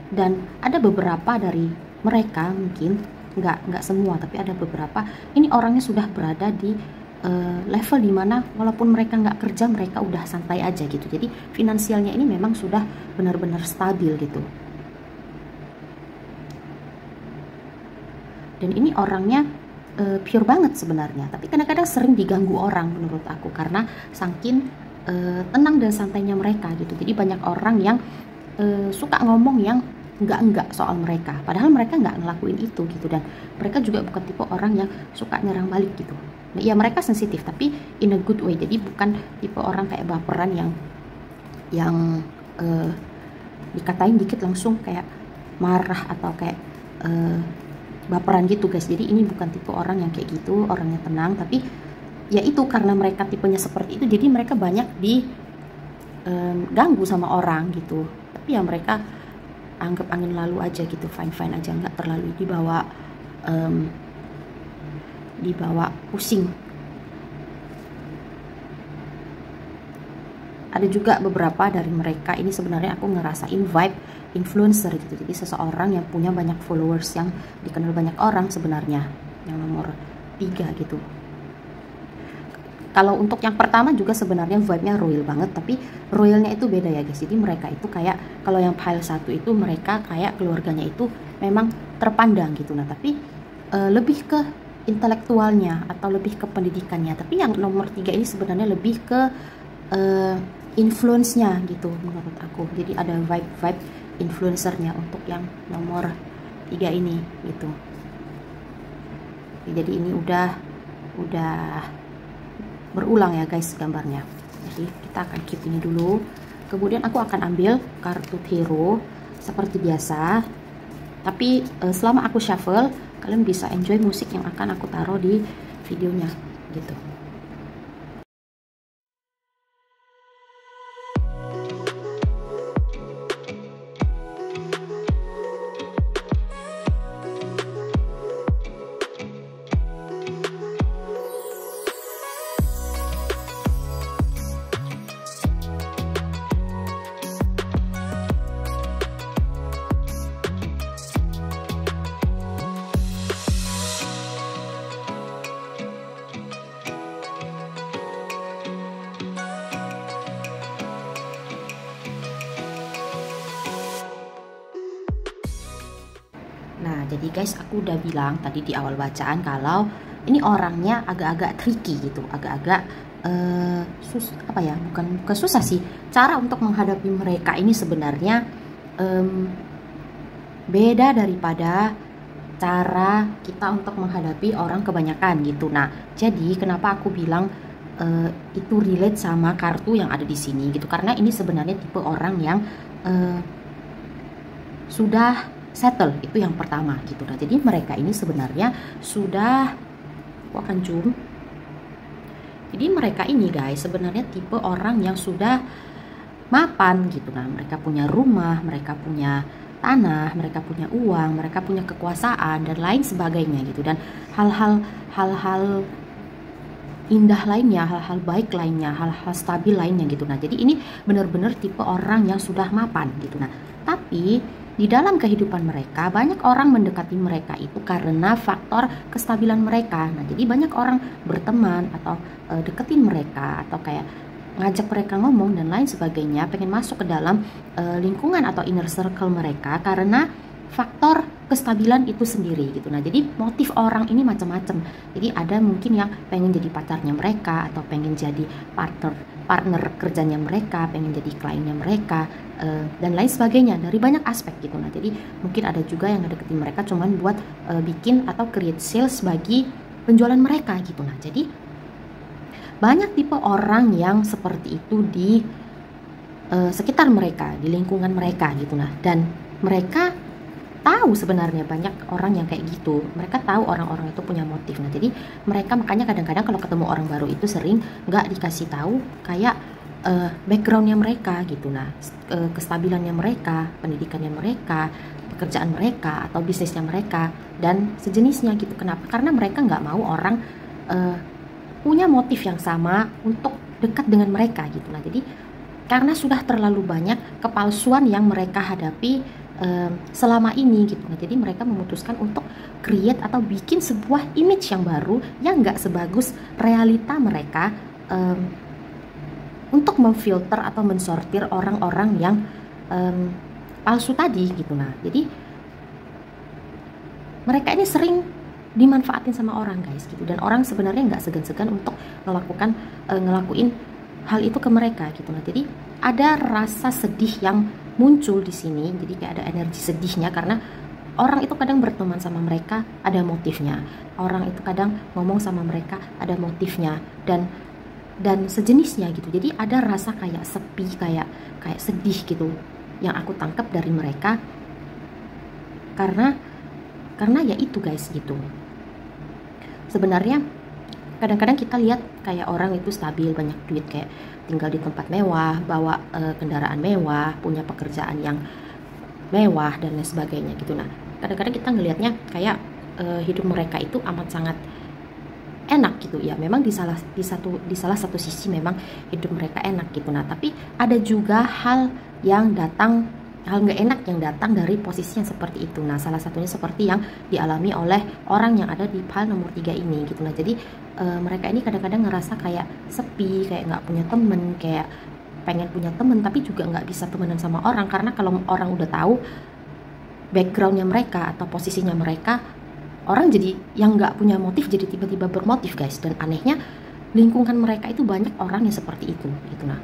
Dan ada beberapa dari mereka, mungkin nggak semua, tapi ada beberapa, ini orangnya sudah berada di level dimana walaupun mereka nggak kerja, mereka udah santai aja gitu. Jadi finansialnya ini memang sudah benar-benar stabil gitu. Dan ini orangnya pure banget sebenarnya, tapi kadang-kadang sering diganggu orang menurut aku, karena saking tenang dan santainya mereka gitu. Jadi banyak orang yang suka ngomong yang enggak soal mereka, padahal mereka nggak ngelakuin itu gitu. Dan mereka juga bukan tipe orang yang suka nyerang balik gitu. Nah, ya mereka sensitif tapi in a good way. Jadi bukan tipe orang kayak baperan yang dikatain dikit langsung kayak marah atau kayak baperan gitu guys. Jadi ini bukan tipe orang yang kayak gitu, orangnya tenang. Tapi ya itu karena mereka tipenya seperti itu, jadi mereka banyak diganggu sama orang gitu. Tapi ya mereka anggap angin lalu aja gitu, fine aja, nggak terlalu dibawa pusing. Ada juga beberapa dari mereka ini sebenarnya aku ngerasain vibe influencer gitu. Jadi seseorang yang punya banyak followers, yang dikenal banyak orang sebenarnya, yang nomor 3 gitu. Kalau untuk yang pertama juga sebenarnya vibe-nya royal banget, tapi royalnya itu beda ya guys. Jadi mereka itu kayak, kalau yang pile 1 itu mereka kayak keluarganya itu memang terpandang gitu. Nah, tapi lebih ke intelektualnya atau lebih ke pendidikannya. Tapi yang nomor 3 ini sebenarnya lebih ke influence-nya gitu menurut aku. Jadi ada vibe influencernya untuk yang nomor 3 ini gitu. Jadi ini udah berulang ya guys gambarnya. Jadi kita akan keep ini dulu. Kemudian aku akan ambil kartu hero seperti biasa. Tapi selama aku shuffle, kalian bisa enjoy musik yang akan aku taruh di videonya gitu. jadi guys, aku udah bilang tadi di awal bacaan kalau ini orangnya agak-agak tricky gitu, agak-agak bukan kesusah sih. Cara untuk menghadapi mereka ini sebenarnya beda daripada cara kita untuk menghadapi orang kebanyakan gitu. Nah, jadi kenapa aku bilang itu relate sama kartu yang ada di sini gitu, karena ini sebenarnya tipe orang yang sudah settle, itu yang pertama gitu. Nah, jadi mereka ini sebenarnya sudah jadi mereka ini guys sebenarnya tipe orang yang sudah mapan gitu. Nah, mereka punya rumah, mereka punya tanah, mereka punya uang, mereka punya kekuasaan dan lain sebagainya gitu, dan hal-hal indah lainnya, hal-hal baik lainnya, hal-hal stabil lainnya gitu. Nah, jadi ini benar-benar tipe orang yang sudah mapan gitu. Nah, tapi di dalam kehidupan mereka banyak orang mendekati mereka itu karena faktor kestabilan mereka. Nah, jadi banyak orang berteman atau deketin mereka atau kayak ngajak mereka ngomong dan lain sebagainya, pengen masuk ke dalam lingkungan atau inner circle mereka karena faktor kestabilan itu sendiri gitu. Nah, jadi motif orang ini macam-macam. Jadi ada mungkin yang pengen jadi pacarnya mereka atau pengen jadi partner kerjanya mereka, pengen jadi kliennya mereka, dan lain sebagainya dari banyak aspek gitu. Nah, jadi mungkin ada juga yang ngedeketin mereka cuman buat bikin atau create sales bagi penjualan mereka gitu. Nah, jadi banyak tipe orang yang seperti itu di sekitar mereka, di lingkungan mereka gitu. Nah, dan mereka tahu sebenarnya banyak orang yang kayak gitu. Mereka tahu orang-orang itu punya motif. Nah, jadi mereka makanya kadang-kadang kalau ketemu orang baru itu sering nggak dikasih tahu kayak backgroundnya mereka gitu. Nah, kestabilannya mereka, pendidikannya mereka, pekerjaan mereka atau bisnisnya mereka dan sejenisnya gitu. Kenapa? Karena mereka nggak mau orang punya motif yang sama untuk dekat dengan mereka gitu. Nah, jadi karena sudah terlalu banyak kepalsuan yang mereka hadapi selama ini gitu. Nah, jadi mereka memutuskan untuk create atau bikin sebuah image yang baru yang nggak sebagus realita mereka, untuk memfilter atau mensortir orang-orang yang palsu tadi gitu. Nah, jadi mereka ini sering dimanfaatin sama orang guys gitu, dan orang sebenarnya nggak segan-segan untuk ngelakuin hal itu ke mereka gitu. Nah, jadi ada rasa sedih yang muncul di sini, jadi kayak ada energi sedihnya karena orang itu kadang berteman sama mereka ada motifnya, orang itu kadang ngomong sama mereka ada motifnya dan sejenisnya gitu. Jadi ada rasa kayak sepi, kayak sedih gitu yang aku tangkap dari mereka karena ya itu guys gitu. Sebenarnya kadang-kadang kita lihat kayak orang itu stabil, banyak duit, kayak tinggal di tempat mewah, bawa kendaraan mewah, punya pekerjaan yang mewah dan lain sebagainya gitu. Nah, kadang-kadang kita ngelihatnya kayak hidup mereka itu amat sangat enak gitu ya. Memang di salah satu sisi memang hidup mereka enak gitu. Nah, tapi ada juga hal nggak enak yang datang dari posisi yang seperti itu. Nah, salah satunya seperti yang dialami oleh orang yang ada di pile nomor 3 ini gitu. Nah, jadi mereka ini kadang-kadang ngerasa kayak sepi, kayak nggak punya temen, kayak pengen punya temen tapi juga nggak bisa temenan sama orang, karena kalau orang udah tahu backgroundnya mereka atau posisinya mereka, orang jadi yang nggak punya motif jadi tiba-tiba bermotif guys. Dan anehnya lingkungan mereka itu banyak orang yang seperti itu gitu. Nah,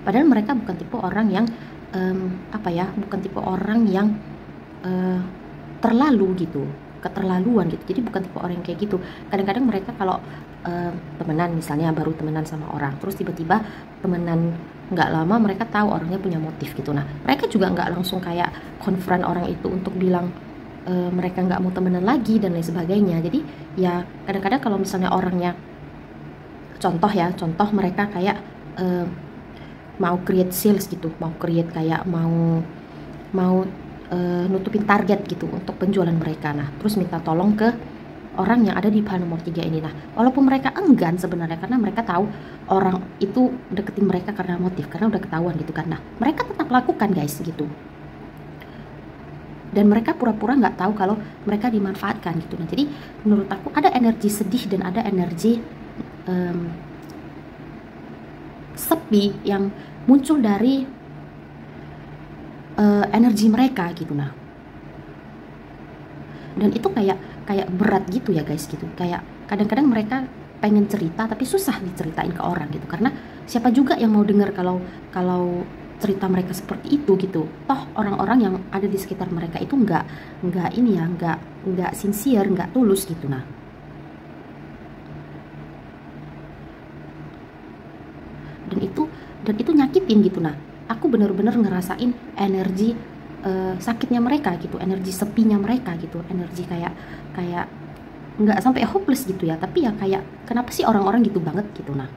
padahal mereka bukan tipe orang yang bukan tipe orang yang terlalu gitu, keterlaluan gitu. Jadi bukan tipe orang yang kayak gitu. Kadang-kadang mereka kalau temenan, misalnya baru temenan sama orang, terus tiba-tiba temenan nggak lama mereka tahu orangnya punya motif gitu. Nah, mereka juga nggak langsung kayak konfront orang itu untuk bilang mereka nggak mau temenan lagi dan lain sebagainya. Jadi ya kadang-kadang kalau misalnya orangnya contoh mereka kayak mau create sales gitu, mau create kayak mau nutupin target gitu untuk penjualan mereka. Nah, terus minta tolong ke orang yang ada di pile nomor 3 ini. Nah, walaupun mereka enggan sebenarnya karena mereka tahu orang itu deketin mereka karena motif, karena udah ketahuan gitu kan. Nah, mereka tetap lakukan guys gitu. Dan mereka pura-pura nggak tahu kalau mereka dimanfaatkan gitu. Nah, jadi menurut aku ada energi sedih dan ada energi sepi yang muncul dari energi mereka gitu. Nah, Dan itu kayak kayak berat gitu ya guys gitu. Kayak kadang-kadang mereka pengen cerita tapi susah diceritain ke orang gitu, karena siapa juga yang mau dengar kalau kalau cerita mereka seperti itu gitu. Toh orang-orang yang ada di sekitar mereka itu nggak ini ya, nggak sincere, nggak tulus gitu. Nah, dan itu nyakitin gitu. Nah, aku bener-bener ngerasain energi sakitnya mereka gitu, energi sepinya mereka gitu, energi kayak kayak nggak sampai hopeless gitu ya, tapi ya kayak kenapa sih orang-orang gitu banget gitu. Nah,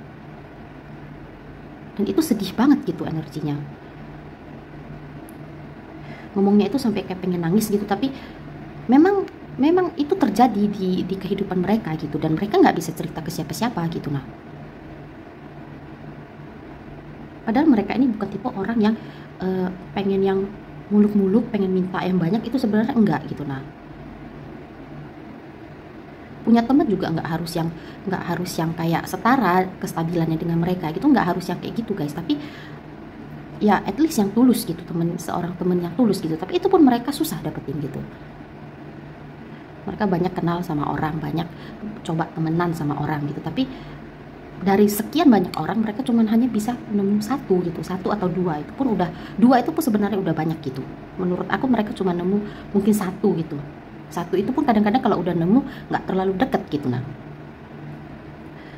dan itu sedih banget gitu energinya, ngomongnya itu sampai kayak pengen nangis gitu. Tapi memang memang itu terjadi di kehidupan mereka gitu, dan mereka nggak bisa cerita ke siapa-siapa gitu. Nah, padahal mereka ini bukan tipe orang yang pengen yang muluk-muluk, pengen minta yang banyak, itu sebenarnya enggak gitu. Nah, punya teman juga nggak harus yang kayak setara kestabilannya dengan mereka gitu, nggak harus yang kayak gitu guys. Tapi ya at least yang tulus gitu, seorang temen yang tulus gitu. Tapi itu pun mereka susah dapetin gitu. Mereka banyak kenal sama orang, banyak coba temenan sama orang gitu, tapi dari sekian banyak orang mereka cuman hanya bisa nemu satu gitu, satu atau dua. Itu pun udah, dua itu pun sebenarnya udah banyak gitu. Menurut aku mereka cuma nemu mungkin satu gitu. Satu itu pun kadang-kadang kalau udah nemu nggak terlalu deket gitu. Nah,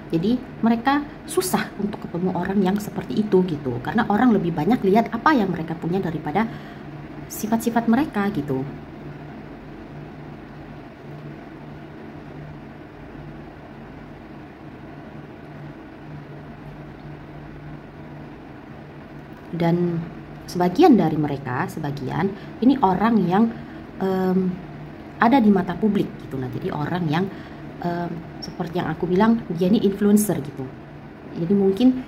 jadi mereka susah untuk ketemu orang yang seperti itu gitu, karena orang lebih banyak lihat apa yang mereka punya daripada sifat-sifat mereka gitu. Dan sebagian dari mereka, sebagian ini orang yang ada di mata publik gitu. Nah, jadi orang yang seperti yang aku bilang, dia ini influencer gitu. Jadi mungkin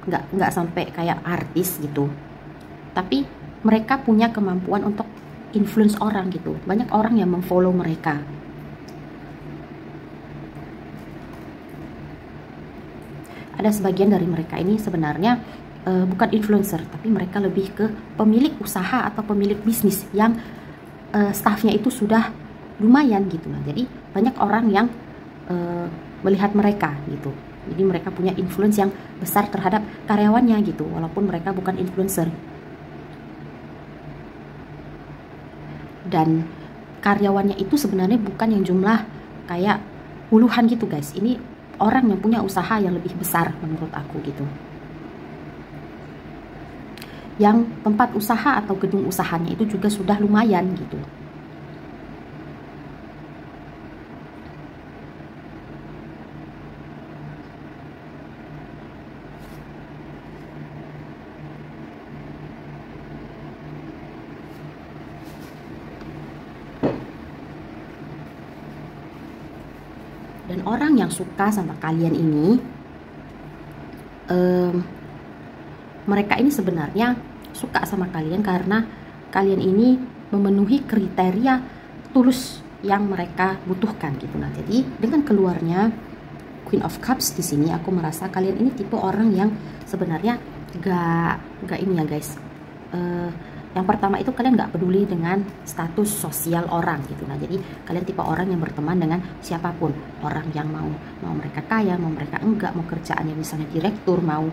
nggak sampai kayak artis gitu, tapi mereka punya kemampuan untuk influence orang gitu. Banyak orang yang memfollow mereka. Ada sebagian dari mereka ini sebenarnya bukan influencer, tapi mereka lebih ke pemilik usaha atau pemilik bisnis yang staffnya itu sudah lumayan gitu. Nah, jadi banyak orang yang melihat mereka gitu. Jadi mereka punya influence yang besar terhadap karyawannya gitu, walaupun mereka bukan influencer. Dan karyawannya itu sebenarnya bukan yang jumlah kayak puluhan gitu guys. Ini orang yang punya usaha yang lebih besar menurut aku gitu, yang tempat usaha atau gedung usahanya itu juga sudah lumayan gitu. Dan orang yang suka sama kalian ini, mereka ini sebenarnya suka sama kalian karena kalian ini memenuhi kriteria tulus yang mereka butuhkan gitu. Nah, jadi dengan keluarnya Queen of Cups di sini, aku merasa kalian ini tipe orang yang sebenarnya gak ini ya guys. Yang pertama itu kalian gak peduli dengan status sosial orang gitu. Nah, jadi kalian tipe orang yang berteman dengan siapapun, orang yang mau mereka kaya, mau mereka enggak, mau kerjaannya misalnya direktur, mau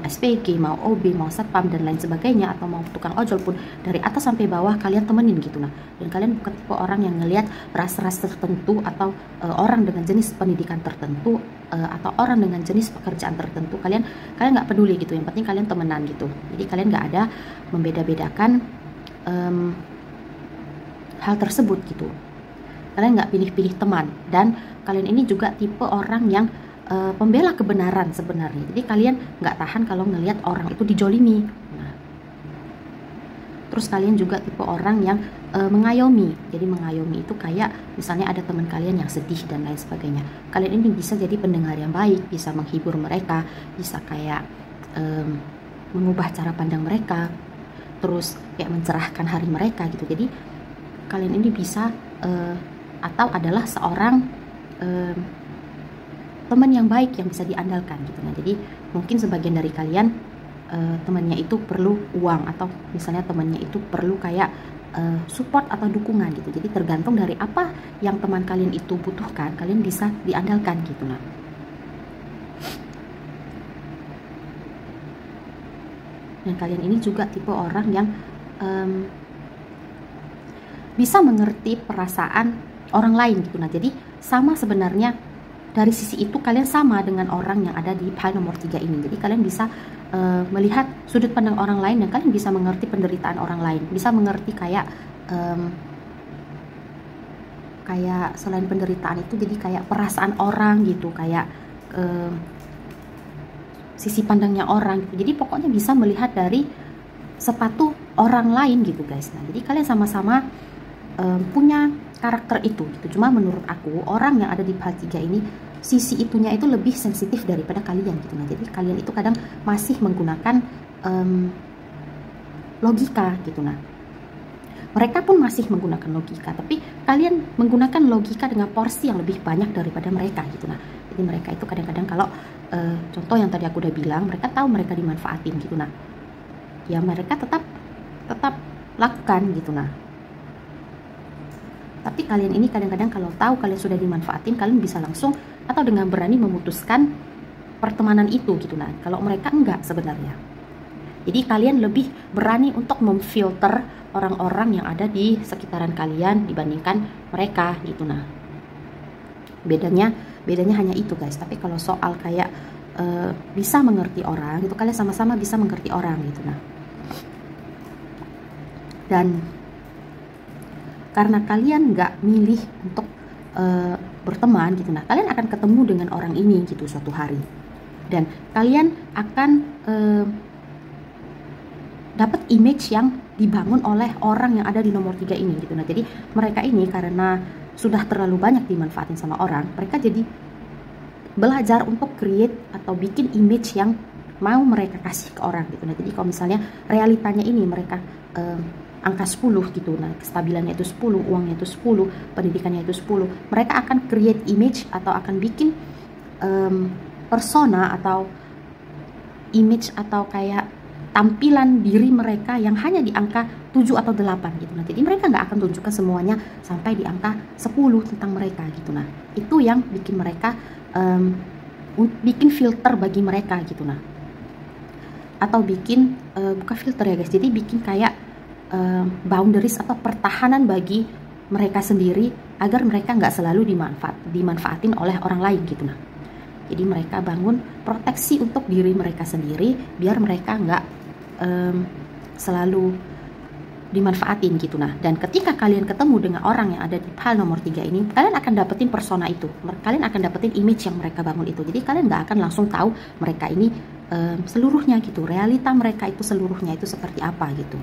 SPG, mau OB, mau satpam dan lain sebagainya, atau mau tukang ojol pun, dari atas sampai bawah kalian temenin gitu. Nah, dan kalian bukan tipe orang yang ngelihat ras-ras tertentu atau orang dengan jenis pendidikan tertentu atau orang dengan jenis pekerjaan tertentu. Kalian nggak peduli gitu, yang penting kalian temenan gitu. Jadi kalian nggak ada membeda-bedakan hal tersebut gitu. Kalian nggak pilih-pilih teman, dan kalian ini juga tipe orang yang pembela kebenaran sebenarnya. Jadi kalian nggak tahan kalau ngelihat orang itu dijolimi. Nah, terus kalian juga tipe orang yang mengayomi. Jadi mengayomi itu kayak misalnya ada teman kalian yang sedih dan lain sebagainya, kalian ini bisa jadi pendengar yang baik, bisa menghibur mereka, bisa kayak mengubah cara pandang mereka, terus kayak mencerahkan hari mereka gitu. Jadi kalian ini bisa atau adalah seorang teman yang baik yang bisa diandalkan gitu. Nah, jadi mungkin sebagian dari kalian temannya itu perlu uang, atau misalnya temannya itu perlu kayak support atau dukungan gitu. Jadi tergantung dari apa yang teman kalian itu butuhkan, kalian bisa diandalkan gitu. Nah, dan kalian ini juga tipe orang yang bisa mengerti perasaan orang lain gitu. Nah, jadi sama sebenarnya dari sisi itu kalian sama dengan orang yang ada di pile nomor 3 ini. Jadi kalian bisa melihat sudut pandang orang lain dan kalian bisa mengerti penderitaan orang lain, bisa mengerti kayak selain penderitaan itu jadi kayak perasaan orang gitu, kayak sisi pandangnya orang gitu. Jadi pokoknya bisa melihat dari sepatu orang lain gitu guys. Nah, jadi kalian sama-sama punya karakter itu gitu. Cuma menurut aku orang yang ada di pile 3 ini sisi itunya itu lebih sensitif daripada kalian gitu. Nah, jadi kalian itu kadang masih menggunakan logika gitu. Nah, mereka pun masih menggunakan logika, tapi kalian menggunakan logika dengan porsi yang lebih banyak daripada mereka gitu. Nah, jadi mereka itu kadang-kadang kalau contoh yang tadi aku udah bilang, mereka tahu mereka dimanfaatin gitu. Nah, ya mereka tetap lakukan gitu. Nah, tapi kalian ini kadang-kadang kalau tahu kalian sudah dimanfaatin, kalian bisa langsung atau dengan berani memutuskan pertemanan itu gitu. Nah, kalau mereka enggak sebenarnya. Jadi kalian lebih berani untuk memfilter orang-orang yang ada di sekitaran kalian dibandingkan mereka gitu. Nah, bedanya hanya itu guys. Tapi kalau soal kayak bisa mengerti orang itu, kalian sama-sama bisa mengerti orang gitu. Nah, dan karena kalian nggak milih untuk berteman gitu, nah kalian akan ketemu dengan orang ini gitu suatu hari, dan kalian akan dapat image yang dibangun oleh orang yang ada di nomor 3 ini gitu. Nah, jadi mereka ini karena sudah terlalu banyak dimanfaatin sama orang, mereka jadi belajar untuk create atau bikin image yang mau mereka kasih ke orang gitu. Nah, jadi kalau misalnya realitanya ini mereka angka 10 gitu, nah kestabilannya itu 10, uangnya itu 10, pendidikannya itu 10, mereka akan create image atau akan bikin persona atau image atau kayak tampilan diri mereka yang hanya di angka 7 atau 8 gitu. Nah, jadi mereka nggak akan tunjukkan semuanya sampai di angka 10 tentang mereka gitu. Nah, itu yang bikin mereka bikin filter bagi mereka gitu. Nah, atau bikin bukan filter ya guys, jadi bikin kayak boundaries atau pertahanan bagi mereka sendiri agar mereka nggak selalu dimanfaatin oleh orang lain gitu. Nah, jadi mereka bangun proteksi untuk diri mereka sendiri biar mereka nggak selalu dimanfaatin gitu. Nah, dan ketika kalian ketemu dengan orang yang ada di pile nomor 3 ini, kalian akan dapetin persona itu, kalian akan dapetin image yang mereka bangun itu. Jadi kalian nggak akan langsung tahu mereka ini seluruhnya gitu, realita mereka itu seluruhnya itu seperti apa gitu.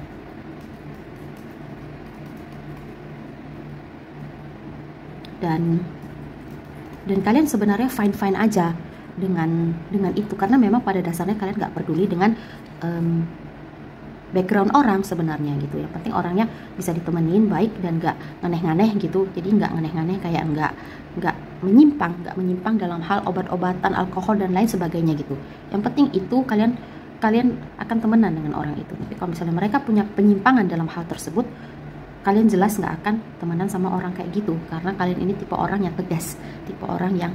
Dan kalian sebenarnya fine aja dengan itu, karena memang pada dasarnya kalian nggak peduli dengan background orang sebenarnya gitu. Yang penting orangnya bisa ditemenin baik dan nggak nganeh-nganeh gitu. Jadi nggak nganeh-nganeh kayak nggak menyimpang dalam hal obat-obatan, alkohol dan lain sebagainya gitu. Yang penting itu kalian akan temenan dengan orang itu. Tapi kalau misalnya mereka punya penyimpangan dalam hal tersebut, kalian jelas nggak akan temenan sama orang kayak gitu, karena kalian ini tipe orang yang tegas, tipe orang yang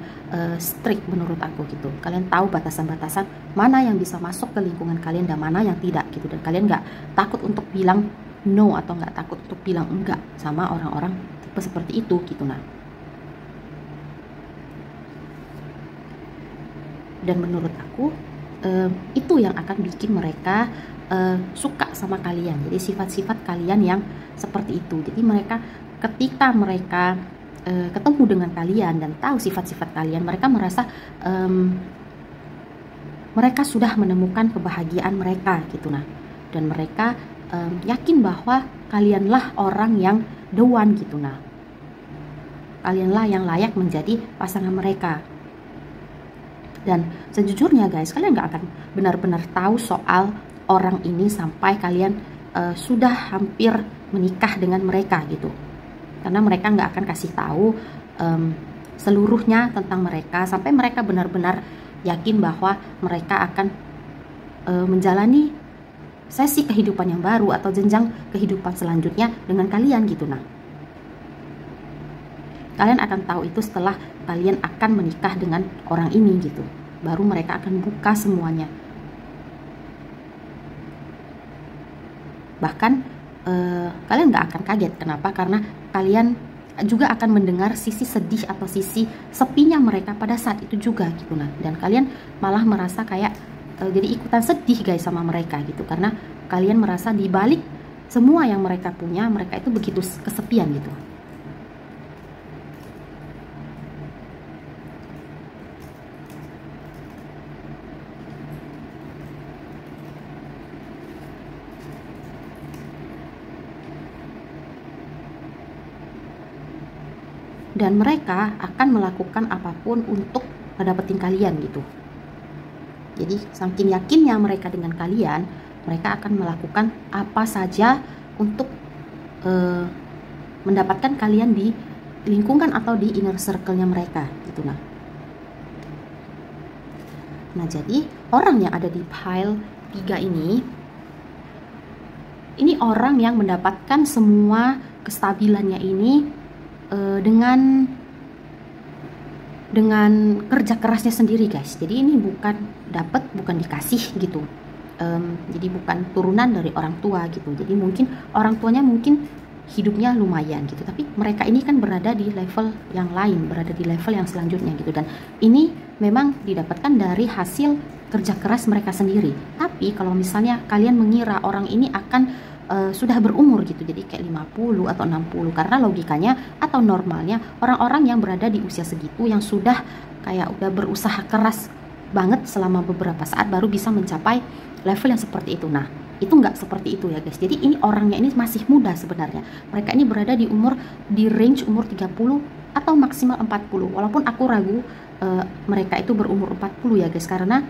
strict menurut aku gitu. Kalian tahu batasan-batasan mana yang bisa masuk ke lingkungan kalian dan mana yang tidak gitu, dan kalian nggak takut untuk bilang no atau nggak takut untuk bilang enggak sama orang-orang tipe seperti itu gitu. Nah, dan menurut aku itu yang akan bikin mereka suka sama kalian. Jadi sifat-sifat kalian yang seperti itu. Jadi mereka ketika mereka ketemu dengan kalian dan tahu sifat-sifat kalian, mereka merasa mereka sudah menemukan kebahagiaan mereka gitu. Nah, dan mereka yakin bahwa kalianlah orang yang the one gitu. Nah, kalianlah yang layak menjadi pasangan mereka. Dan sejujurnya guys, kalian gak akan benar-benar tahu soal orang ini sampai kalian sudah hampir menikah dengan mereka gitu, karena mereka nggak akan kasih tahu seluruhnya tentang mereka sampai mereka benar-benar yakin bahwa mereka akan menjalani sesi kehidupan yang baru atau jenjang kehidupan selanjutnya dengan kalian gitu. Nah, kalian akan tahu itu setelah kalian akan menikah dengan orang ini gitu. Baru mereka akan buka semuanya. Bahkan kalian nggak akan kaget. Kenapa? Karena kalian juga akan mendengar sisi sedih atau sisi sepinya mereka pada saat itu juga gitu. Nah, dan kalian malah merasa kayak jadi ikutan sedih guys sama mereka gitu, karena kalian merasa di balik semua yang mereka punya, mereka itu begitu kesepian gitu. Dan mereka akan melakukan apapun untuk dapetin kalian gitu. Jadi saking yakinnya mereka dengan kalian, mereka akan melakukan apa saja untuk mendapatkan kalian di lingkungan atau di inner circle-nya mereka gitu. Nah, jadi orang yang ada di pile 3 ini orang yang mendapatkan semua kestabilannya ini dengan kerja kerasnya sendiri guys. Jadi ini bukan dapat, bukan dikasih gitu. Jadi bukan turunan dari orang tua gitu. Jadi mungkin orang tuanya mungkin hidupnya lumayan gitu, tapi mereka ini kan berada di level yang lain, berada di level yang selanjutnya gitu. Dan ini memang didapatkan dari hasil kerja keras mereka sendiri. Tapi kalau misalnya kalian mengira orang ini akan sudah berumur gitu, jadi kayak 50 atau 60, karena logikanya atau normalnya orang-orang yang berada di usia segitu yang sudah kayak udah berusaha keras banget selama beberapa saat baru bisa mencapai level yang seperti itu. Nah, itu nggak seperti itu ya guys. Jadi ini orangnya ini masih muda sebenarnya. Mereka ini berada di range umur 30 atau maksimal 40. Walaupun aku ragu mereka itu berumur 40 ya guys, karena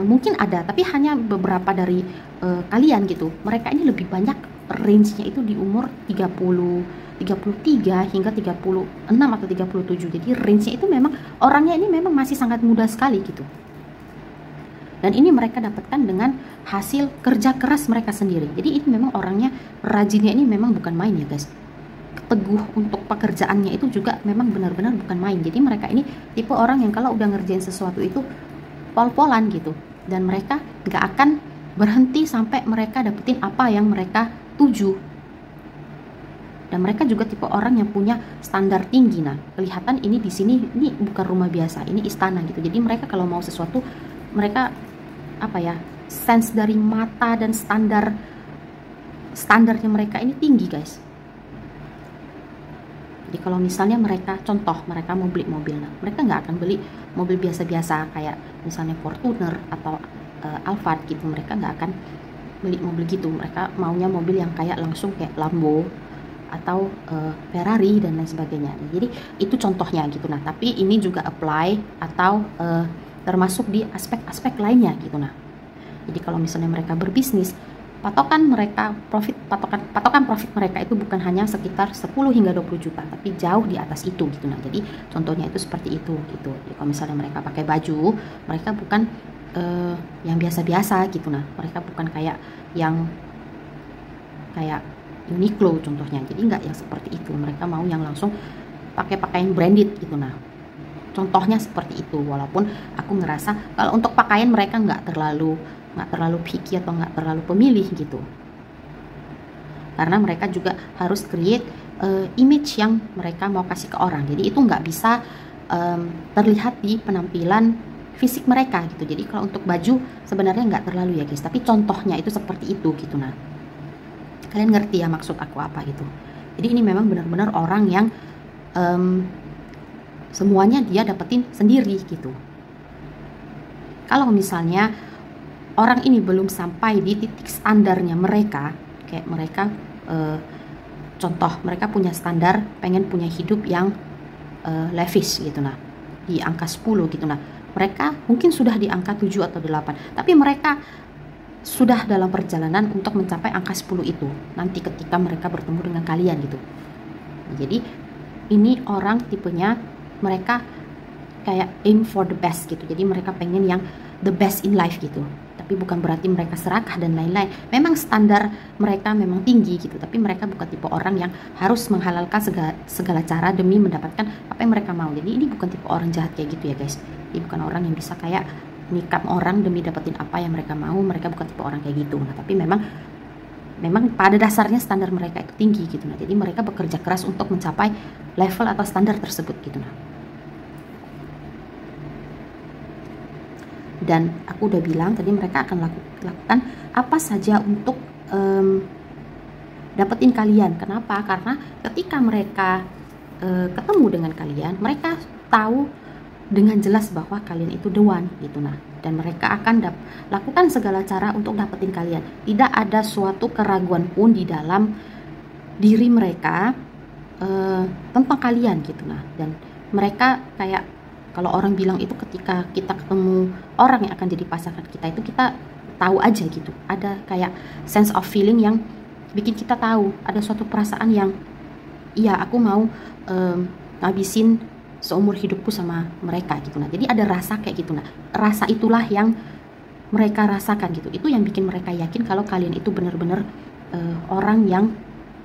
mungkin ada, tapi hanya beberapa dari kalian gitu. Mereka ini lebih banyak range-nya itu di umur 30, 33 hingga 36 atau 37. Jadi range-nya itu memang orangnya ini memang masih sangat muda sekali gitu. Dan ini mereka dapatkan dengan hasil kerja keras mereka sendiri. Jadi ini memang orangnya rajinnya ini memang bukan main ya guys. Teguh untuk pekerjaannya itu juga memang benar-benar bukan main. Jadi mereka ini tipe orang yang kalau udah ngerjain sesuatu itu pol-polan gitu. Dan mereka gak akan berhenti sampai mereka dapetin apa yang mereka tuju. Dan mereka juga tipe orang yang punya standar tinggi. Nah, kelihatan ini di sini ini bukan rumah biasa, ini istana gitu. Jadi mereka kalau mau sesuatu, mereka sense dari mata dan standarnya mereka ini tinggi guys. Jadi kalau misalnya mereka mau beli mobil, nah mereka nggak akan beli mobil biasa-biasa kayak misalnya Fortuner atau Alphard gitu. Mereka nggak akan beli mobil gitu. Mereka maunya mobil yang kayak langsung kayak Lambo atau Ferrari dan lain sebagainya. Jadi itu contohnya gitu. Nah, tapi ini juga apply atau termasuk di aspek-aspek lainnya gitu. Nah, jadi kalau misalnya mereka berbisnis, patokan profit mereka itu bukan hanya sekitar 10 hingga 20 juta, tapi jauh di atas itu gitu. Nah, jadi contohnya itu seperti itu gitu. Jadi, kalau misalnya mereka pakai baju, mereka bukan yang biasa-biasa gitu. Nah, mereka bukan kayak yang kayak Uniqlo contohnya. Jadi nggak yang seperti itu. Mereka mau yang langsung pakai pakaian branded gitu. Nah, contohnya seperti itu. Walaupun aku ngerasa kalau untuk pakaian mereka nggak terlalu picky atau nggak terlalu pemilih gitu, karena mereka juga harus create image yang mereka mau kasih ke orang. Jadi itu nggak bisa terlihat di penampilan fisik mereka gitu. Jadi kalau untuk baju sebenarnya nggak terlalu ya guys, tapi contohnya itu seperti itu gitu. Nah, kalian ngerti ya maksud aku apa gitu. Jadi ini memang benar-benar orang yang semuanya dia dapetin sendiri gitu. Kalau misalnya orang ini belum sampai di titik standarnya mereka, kayak mereka contoh mereka punya standar pengen punya hidup yang lavish gitu, nah di angka 10 gitu. Nah, mereka mungkin sudah di angka 7 atau 8, tapi mereka sudah dalam perjalanan untuk mencapai angka 10 itu nanti ketika mereka bertemu dengan kalian gitu. Jadi ini orang tipenya mereka kayak aim for the best gitu. Jadi mereka pengen yang the best in life gitu. tapi bukan berarti mereka serakah dan lain-lain. Memang standar mereka memang tinggi gitu, tapi mereka bukan tipe orang yang harus menghalalkan segala cara demi mendapatkan apa yang mereka mau. Jadi ini bukan tipe orang jahat kayak gitu ya guys. Ini bukan orang yang bisa kayak nikam orang demi dapetin apa yang mereka mau. Mereka bukan tipe orang kayak gitu. Nah, tapi memang pada dasarnya standar mereka itu tinggi gitu. Nah, jadi mereka bekerja keras untuk mencapai level atau standar tersebut gitu. Nah, dan aku udah bilang tadi mereka akan lakukan apa saja untuk dapetin kalian. Kenapa? Karena ketika mereka ketemu dengan kalian, mereka tahu dengan jelas bahwa kalian itu the one gitu. Nah, dan mereka akan lakukan segala cara untuk dapetin kalian. Tidak ada suatu keraguan pun di dalam diri mereka tentang kalian gitu. Nah, dan mereka kayak kalau orang bilang itu ketika kita ketemu orang yang akan jadi pasangan kita itu kita tahu aja gitu. Ada kayak sense of feeling yang bikin kita tahu ada suatu perasaan yang iya aku mau ngabisin seumur hidupku sama mereka gitu. Nah, jadi ada rasa kayak gitu. Nah, rasa itulah yang mereka rasakan gitu. Itu yang bikin mereka yakin kalau kalian itu benar-benar orang yang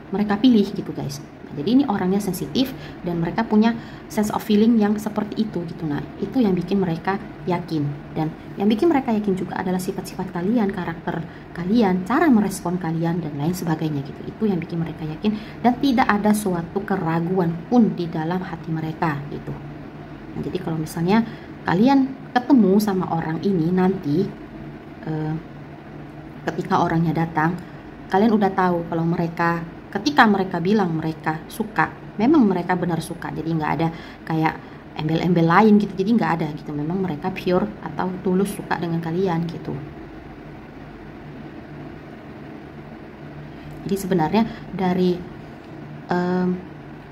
mereka pilih gitu guys. Nah, jadi ini orangnya sensitif dan mereka punya sense of feeling yang seperti itu gitu. Nah, itu yang bikin mereka yakin. Dan yang bikin mereka yakin juga adalah sifat-sifat kalian, karakter kalian, cara merespon kalian dan lain sebagainya gitu. Itu yang bikin mereka yakin dan tidak ada suatu keraguan pun di dalam hati mereka gitu. Nah, jadi kalau misalnya kalian ketemu sama orang ini nanti ketika orangnya datang, kalian udah tahu kalau mereka ketika mereka bilang mereka suka, memang mereka benar suka. Jadi nggak ada kayak embel-embel lain gitu. Jadi nggak ada gitu. Memang mereka pure atau tulus suka dengan kalian gitu. Jadi sebenarnya dari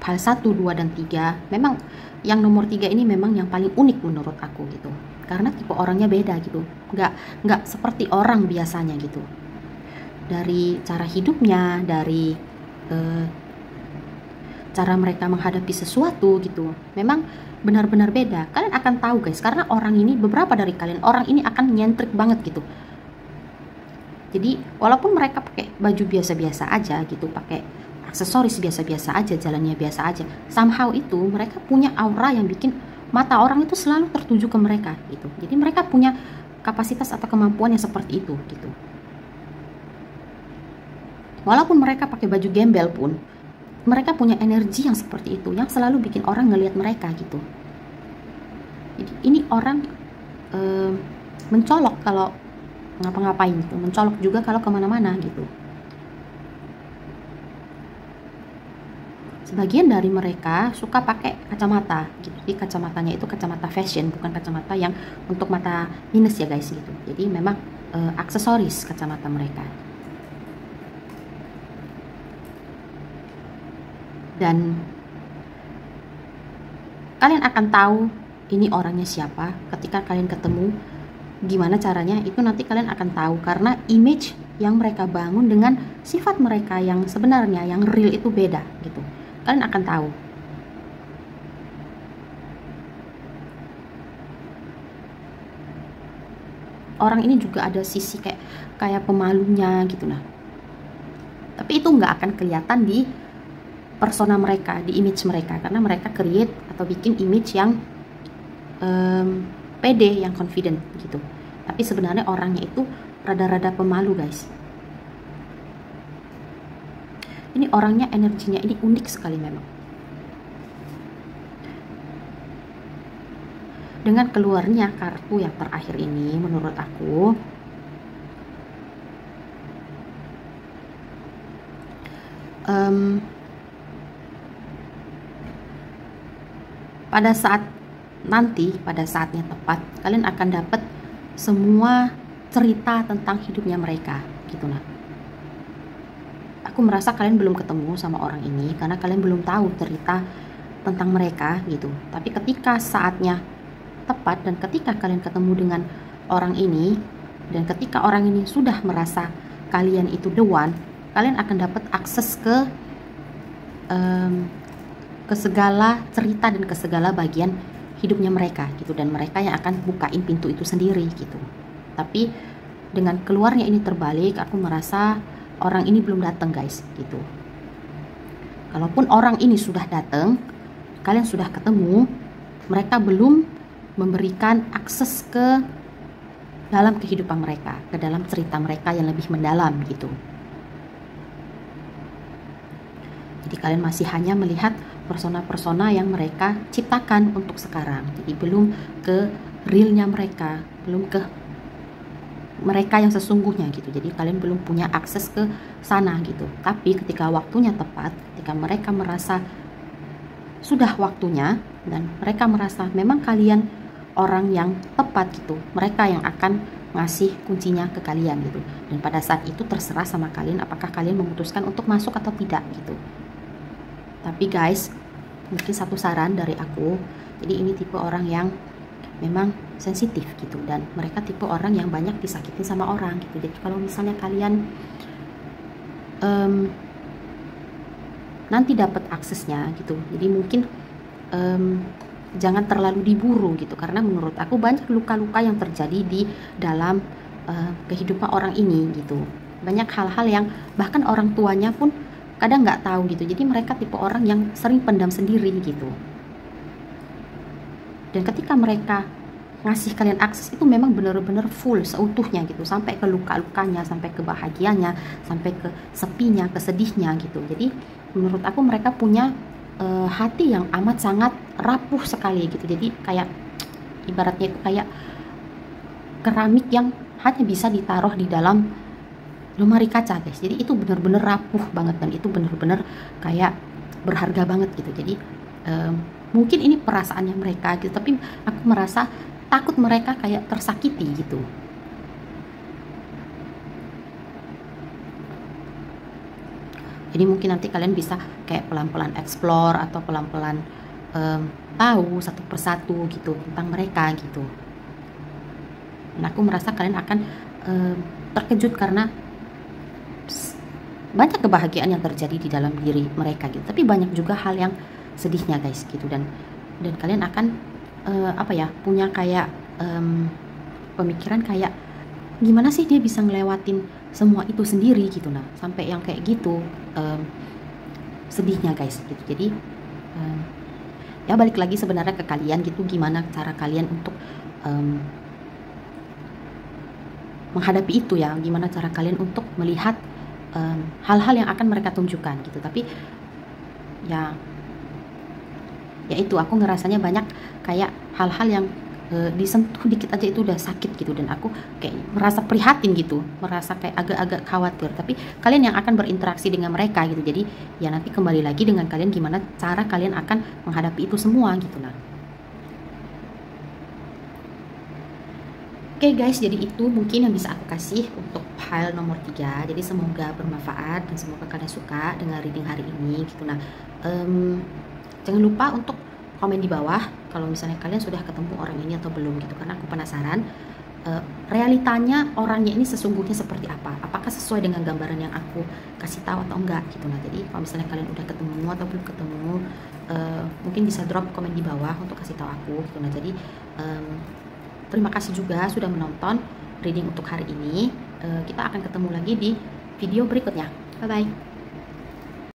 hal 1, 2, dan 3, memang yang nomor 3 ini memang yang paling unik menurut aku gitu. Karena tipe orangnya beda gitu. Nggak seperti orang biasanya gitu. Dari cara hidupnya, dari cara mereka menghadapi sesuatu gitu, memang benar-benar beda. Kalian akan tahu guys, karena orang ini, beberapa dari kalian, orang ini akan nyentrik banget gitu. Jadi walaupun mereka pakai baju biasa-biasa aja gitu, pakai aksesoris biasa-biasa aja, jalannya biasa aja, somehow itu mereka punya aura yang bikin mata orang itu selalu tertuju ke mereka gitu. Jadi mereka punya kapasitas atau kemampuan yang seperti itu gitu. Walaupun mereka pakai baju gembel pun, mereka punya energi yang seperti itu, yang selalu bikin orang ngelihat mereka gitu. Jadi ini orang mencolok kalau ngapa-ngapain gitu, mencolok juga kalau kemana-mana gitu. Sebagian dari mereka suka pakai kacamata gitu. Jadi kacamatanya itu kacamata fashion, bukan kacamata yang untuk mata minus ya guys gitu. Jadi memang aksesoris kacamata mereka. Dan kalian akan tahu ini orangnya siapa ketika kalian ketemu. Gimana caranya itu nanti kalian akan tahu, karena image yang mereka bangun dengan sifat mereka yang sebenarnya, yang real itu beda gitu. Kalian akan tahu. Orang ini juga ada sisi kayak pemalunya gitu. Nah, tapi itu nggak akan kelihatan di persona mereka, di image mereka, karena mereka create atau bikin image yang pede, yang confident gitu. Tapi sebenarnya orangnya itu rada-rada pemalu guys. Ini orangnya, energinya ini unik sekali memang. Dengan keluarnya kartu yang terakhir ini, menurut aku pada saatnya tepat, kalian akan dapat semua cerita tentang hidupnya mereka gitu. Nah, aku merasa kalian belum ketemu sama orang ini karena kalian belum tahu cerita tentang mereka gitu. Tapi ketika saatnya tepat dan ketika kalian ketemu dengan orang ini, dan ketika orang ini sudah merasa kalian itu the one, kalian akan dapat akses ke segala cerita dan ke segala bagian hidupnya mereka gitu, dan mereka yang akan bukain pintu itu sendiri gitu. Tapi dengan keluarnya ini terbalik, aku merasa orang ini belum datang guys gitu. Kalaupun orang ini sudah datang, kalian sudah ketemu, mereka belum memberikan akses ke dalam kehidupan mereka, ke dalam cerita mereka yang lebih mendalam gitu. Jadi kalian masih hanya melihat persona-persona yang mereka ciptakan untuk sekarang. Jadi belum ke realnya mereka, belum ke mereka yang sesungguhnya gitu. Jadi kalian belum punya akses ke sana gitu. Tapi ketika waktunya tepat, ketika mereka merasa sudah waktunya dan mereka merasa memang kalian orang yang tepat gitu, mereka yang akan ngasih kuncinya ke kalian gitu. Dan pada saat itu terserah sama kalian apakah kalian memutuskan untuk masuk atau tidak gitu. Tapi guys, mungkin satu saran dari aku, jadi ini tipe orang yang memang sensitif gitu, dan mereka tipe orang yang banyak disakitin sama orang gitu. Jadi kalau misalnya kalian nanti dapat aksesnya gitu, jadi mungkin jangan terlalu diburu gitu, karena menurut aku banyak luka-luka yang terjadi di dalam kehidupan orang ini gitu. Banyak hal-hal yang bahkan orang tuanya pun kadang nggak tahu gitu. Jadi mereka tipe orang yang sering pendam sendiri gitu. Dan ketika mereka ngasih kalian akses itu memang benar-benar full seutuhnya gitu, sampai ke luka-lukanya, sampai ke bahagianya, sampai ke sepinya, ke sedihnya gitu. Jadi menurut aku mereka punya hati yang amat sangat rapuh sekali gitu. Jadi kayak ibaratnya itu kayak keramik yang hanya bisa ditaruh di dalam lemari kaca guys. Jadi itu benar-benar rapuh banget, dan itu benar-benar kayak berharga banget gitu. Jadi mungkin ini perasaannya mereka gitu, tapi aku merasa takut mereka kayak tersakiti gitu. Jadi mungkin nanti kalian bisa kayak pelan-pelan explore atau pelan-pelan tahu satu persatu gitu tentang mereka gitu. Dan aku merasa kalian akan terkejut karena banyak kebahagiaan yang terjadi di dalam diri mereka gitu, tapi banyak juga hal yang sedihnya guys gitu. Dan kalian akan punya kayak pemikiran kayak gimana sih dia bisa ngelewatin semua itu sendiri gitu. Nah sampai yang kayak gitu sedihnya guys gitu. Jadi ya balik lagi sebenarnya ke kalian gitu, gimana cara kalian untuk menghadapi itu ya, gimana cara kalian untuk melihat hal-hal yang akan mereka tunjukkan gitu. Tapi ya itu aku ngerasanya banyak kayak hal-hal yang disentuh dikit aja itu udah sakit gitu, dan aku kayak merasa prihatin gitu, merasa kayak agak-agak khawatir. Tapi kalian yang akan berinteraksi dengan mereka gitu, jadi ya nanti kembali lagi dengan kalian gimana cara kalian akan menghadapi itu semua gitu lah. Oke guys, jadi itu mungkin yang bisa aku kasih untuk file nomor 3. Jadi semoga bermanfaat dan semoga kalian suka dengan reading hari ini gitu. Nah jangan lupa untuk komen di bawah kalau misalnya kalian sudah ketemu orang ini atau belum gitu, karena aku penasaran realitanya orangnya ini sesungguhnya seperti apa, apakah sesuai dengan gambaran yang aku kasih tahu atau enggak gitu. Nah jadi kalau misalnya kalian udah ketemu atau belum ketemu, mungkin bisa drop komen di bawah untuk kasih tahu aku gitu. Nah jadi terima kasih juga sudah menonton reading untuk hari ini. Kita akan ketemu lagi di video berikutnya. Bye bye.